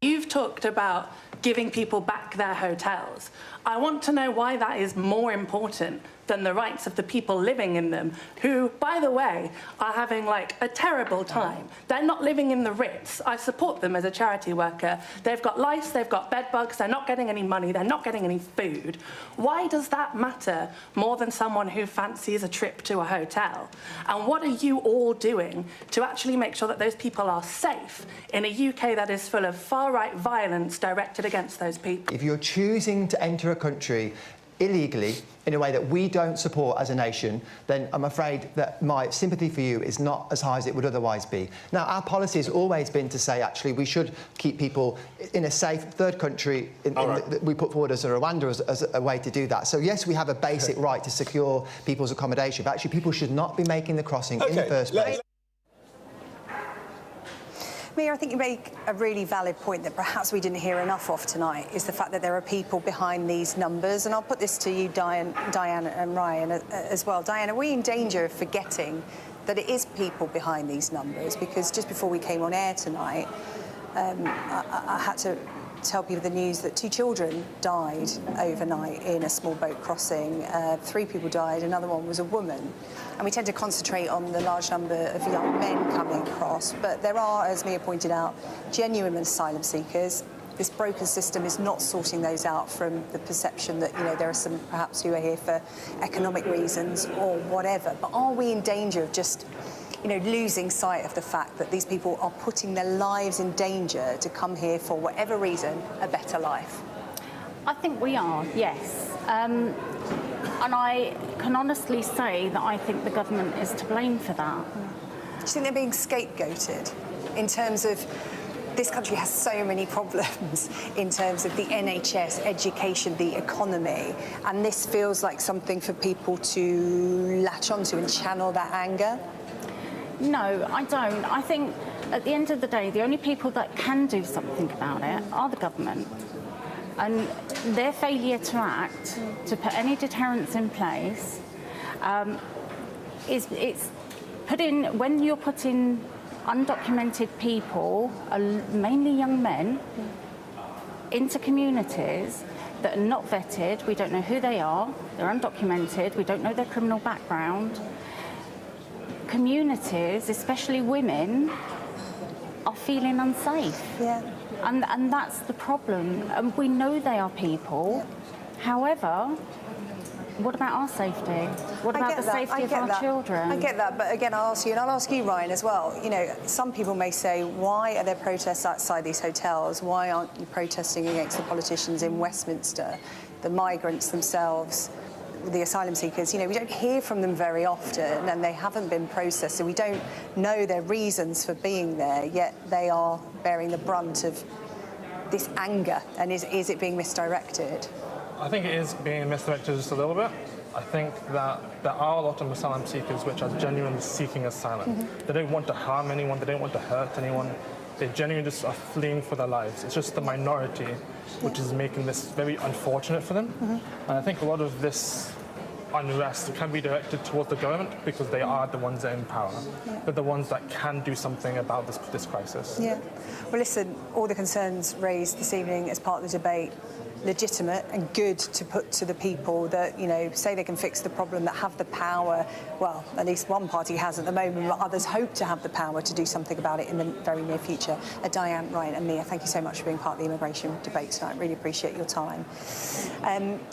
You've talked about giving people back their hotels. I want to know why that is more important than the rights of the people living in them, who, by the way, are having like a terrible time. They're not living in the Ritz. I support them as a charity worker. They've got lice, they've got bed bugs, they're not getting any money, they're not getting any food. Why does that matter more than someone who fancies a trip to a hotel? And what are you all doing to actually make sure that those people are safe in a UK that is full of far-right violence directed against those people? If you're choosing to enter a country illegally in a way that we don't support as a nation, then I'm afraid that my sympathy for you is not as high as it would otherwise be. Now, our policy has always been to say, actually, we should keep people in a safe third country that we put forward as Rwanda as a way to do that. So, yes, we have a basic right to secure people's accommodation, but actually people should not be making the crossing in the first place. Mia, I think you make a really valid point that perhaps we didn't hear enough of tonight, is the fact that there are people behind these numbers. And I'll put this to you, Diane and Ryan, as well. Diane, are we in danger of forgetting that it is people behind these numbers? Because just before we came on air tonight, I had to tell people the news that 2 children died overnight in a small boat crossing. 3 people died, another one was a woman. And we tend to concentrate on the large number of young men coming across, but there are, as Mia pointed out, genuine asylum seekers. This broken system is not sorting those out from the perception that, you know, there are some perhaps who are here for economic reasons or whatever. But are we in danger of just, you know, losing sight of the fact that these people are putting their lives in danger to come here for whatever reason, a better life? I think we are, yes. And I can honestly say that I think the government is to blame for that. Do you think they're being scapegoated in terms of this country has so many problems in terms of the NHS, education, the economy, and this feels like something for people to latch onto and channel that anger? No, I don't. I think at the end of the day, the only people that can do something about it are the government. And their failure to act, to put any deterrents in place, it's put in, when you're putting undocumented people, mainly young men, into communities that are not vetted, we don't know who they are, they're undocumented, we don't know their criminal background. Communities, especially women, are feeling unsafe. Yeah. And that's the problem. And we know they are people. However, what about our safety? What about the safety of our children? I get that, but again, I'll ask you, and I'll ask you, Ryan, as well. You know, some people may say, why are there protests outside these hotels? Why aren't you protesting against the politicians in Westminster, the migrants themselves, the asylum seekers? You know, we don't hear from them very often, and they haven't been processed, so we don't know their reasons for being there, yet they are bearing the brunt of this anger. And is it being misdirected? I think it is being misdirected just a little bit. I think that there are a lot of asylum seekers which are genuinely seeking asylum. They don't want to harm anyone, they don't want to hurt anyone. They genuinely just are fleeing for their lives. It's just the minority which is making this very unfortunate for them. And I think a lot of this unrest can be directed towards the government because they are the ones that are in power. They're the ones that can do something about this crisis. Yeah. Well, listen, all the concerns raised this evening as part of the debate, legitimate and good to put to the people that, you know, say they can fix the problem, that have the power. Well, at least one party has at the moment, but others hope to have the power to do something about it in the very near future. Diane, Ryan and Mia, thank you so much for being part of the immigration debate tonight. Really appreciate your time.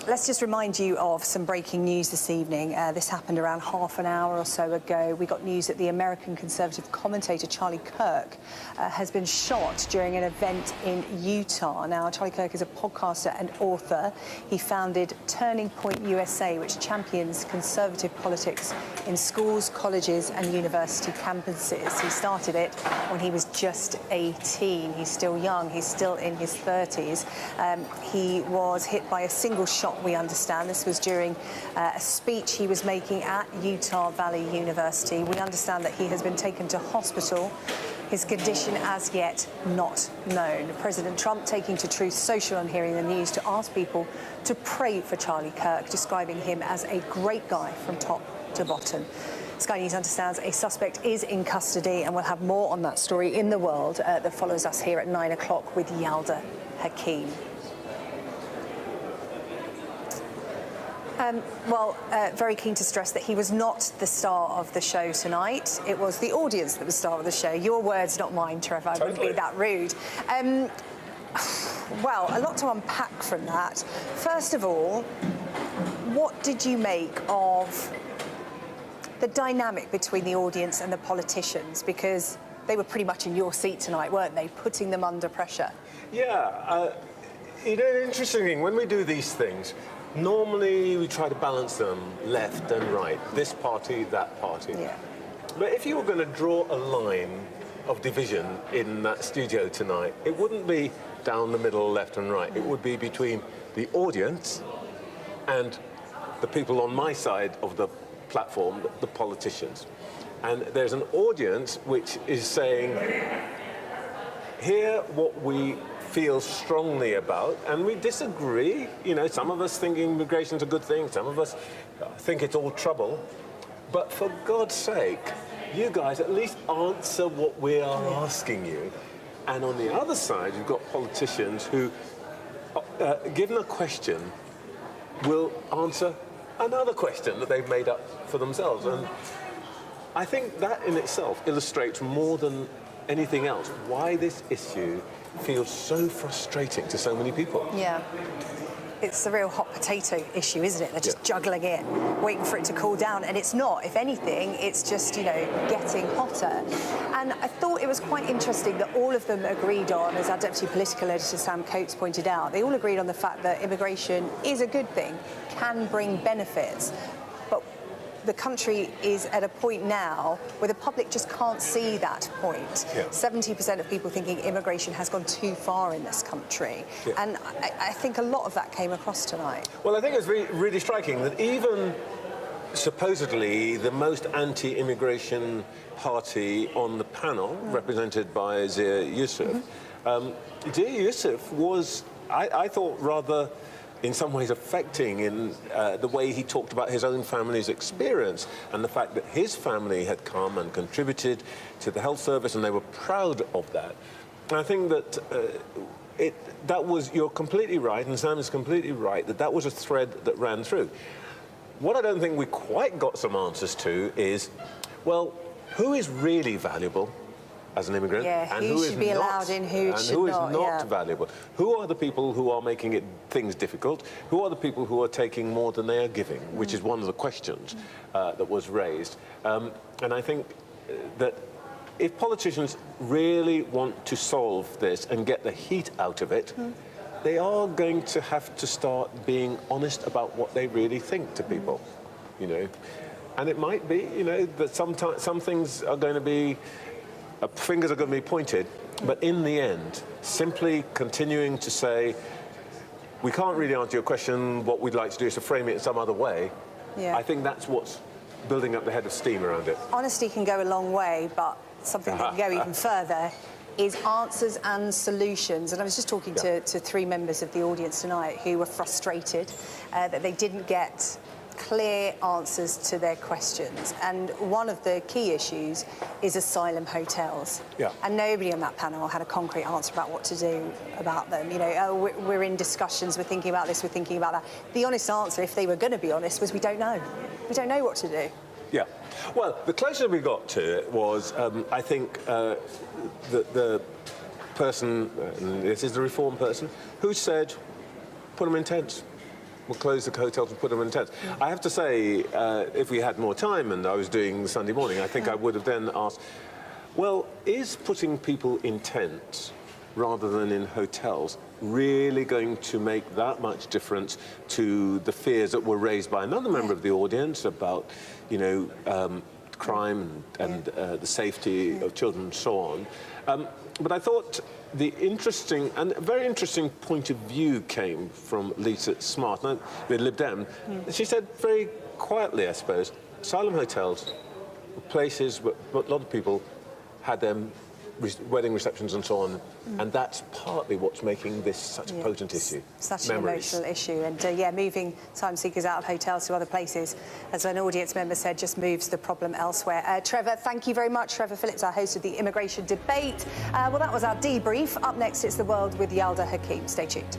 Let's just remind you of some breaking news this evening. This happened around half an hour or so ago. We got news that the American Conservative commentator Charlie Kirk has been shot during an event in Utah. Now, Charlie Kirk is a podcaster and author. He founded Turning Point USA, which champions conservative politics in schools, colleges and university campuses. He started it when he was just 18. He's still young. He's still in his 30s. He was hit by a single shot, we understand. This was during a speech he was making at Utah Valley University. We understand that he has been taken to hospital. His condition as yet not known. President Trump taking to Truth Social and Hearing the News to ask people to pray for Charlie Kirk, describing him as a great guy from top to bottom. Sky News understands a suspect is in custody, and we'll have more on that story in The World that follows us here at 9 o'clock with Yalda Hakeem. Very keen to stress that he was not the star of the show tonight. It was the audience that was the star of the show. Your words, not mine, Trevor. I wouldn't be that rude. Well, a lot to unpack from that. First of all, what did you make of the dynamic between the audience and the politicians? Because they were pretty much in your seat tonight, weren't they? Putting them under pressure. Yeah. You know, an interesting thing, when we do these things, normally we try to balance them left and right, this party, that party. Yeah. But if you were going to draw a line of division in that studio tonight, it wouldn't be down the middle, left and right. It would be between the audience and the people on my side of the platform, the politicians. And there's an audience which is saying, hear what we feel strongly about, and we disagree. You know, some of us think immigration's a good thing, some of us think it's all trouble. But for God's sake, you guys at least answer what we are asking you. And on the other side, you've got politicians who, given a question, will answer another question that they've made up for themselves. And I think that in itself illustrates more than anything else why this issue feels so frustrating to so many people. Yeah. It's a real hot potato issue, isn't it? They're just juggling it, waiting for it to cool down, and it's not. If anything, it's just, you know, getting hotter. And I thought it was quite interesting that all of them agreed on, as our Deputy Political Editor Sam Coates pointed out, they all agreed on the fact that immigration is a good thing, can bring benefits. But the country is at a point now where the public just can't see that point. 70% of people thinking immigration has gone too far in this country. And I think a lot of that came across tonight. Well, I think it's really striking that even supposedly the most anti-immigration party on the panel, represented by Zia Yusuf, Zia Yusuf was, I thought, rather in some ways affecting in the way he talked about his own family's experience and the fact that his family had come and contributed to the health service and they were proud of that. And I think that you're completely right, and Sam is completely right, that was a thread that ran through. What I don't think we quite got some answers to is, well, who is really valuable as an immigrant, and who should be allowed in, who should not, is not valuable? Who are the people who are making things difficult? Who are the people who are taking more than they are giving? Which is one of the questions that was raised. And I think that if politicians really want to solve this and get the heat out of it, they are going to have to start being honest about what they really think to people, you know. And it might be, you know, that some things are going to be fingers are going to be pointed, but in the end, simply continuing to say, we can't really answer your question, what we'd like to do is to frame it in some other way, I think that's what's building up the head of steam around it. Honesty can go a long way, but something that can go even further is answers and solutions. And I was just talking to three members of the audience tonight who were frustrated that they didn't get clear answers to their questions, and one of the key issues is asylum hotels. And nobody on that panel had a concrete answer about what to do about them. You know, oh, we're in discussions, we're thinking about this, we're thinking about that. The honest answer, if they were going to be honest, was we don't know. We don't know what to do. Well, the closest we got to it was, I think, the person, this is the Reform person, who said, put them in tents. We'll close the hotels and put them in tents. I have to say, if we had more time and I was doing Sunday morning, I think I would have then asked, well, is putting people in tents rather than in hotels really going to make that much difference to the fears that were raised by another member of the audience about, you know, crime and the safety of children and so on? But I thought the interesting and very interesting point of view came from Lisa Smart, the Lib Dem. She said very quietly, I suppose, asylum hotels were places where a lot of people had their wedding receptions and so on, and that's partly what's making this such a potent issue. Such an emotional issue, and moving time seekers out of hotels to other places, as an audience member said, just moves the problem elsewhere. Trevor, thank you very much. Trevor Phillips, our host of the immigration debate. Well, that was our debrief. Up next, it's The World with Yalda Hakim. Stay tuned.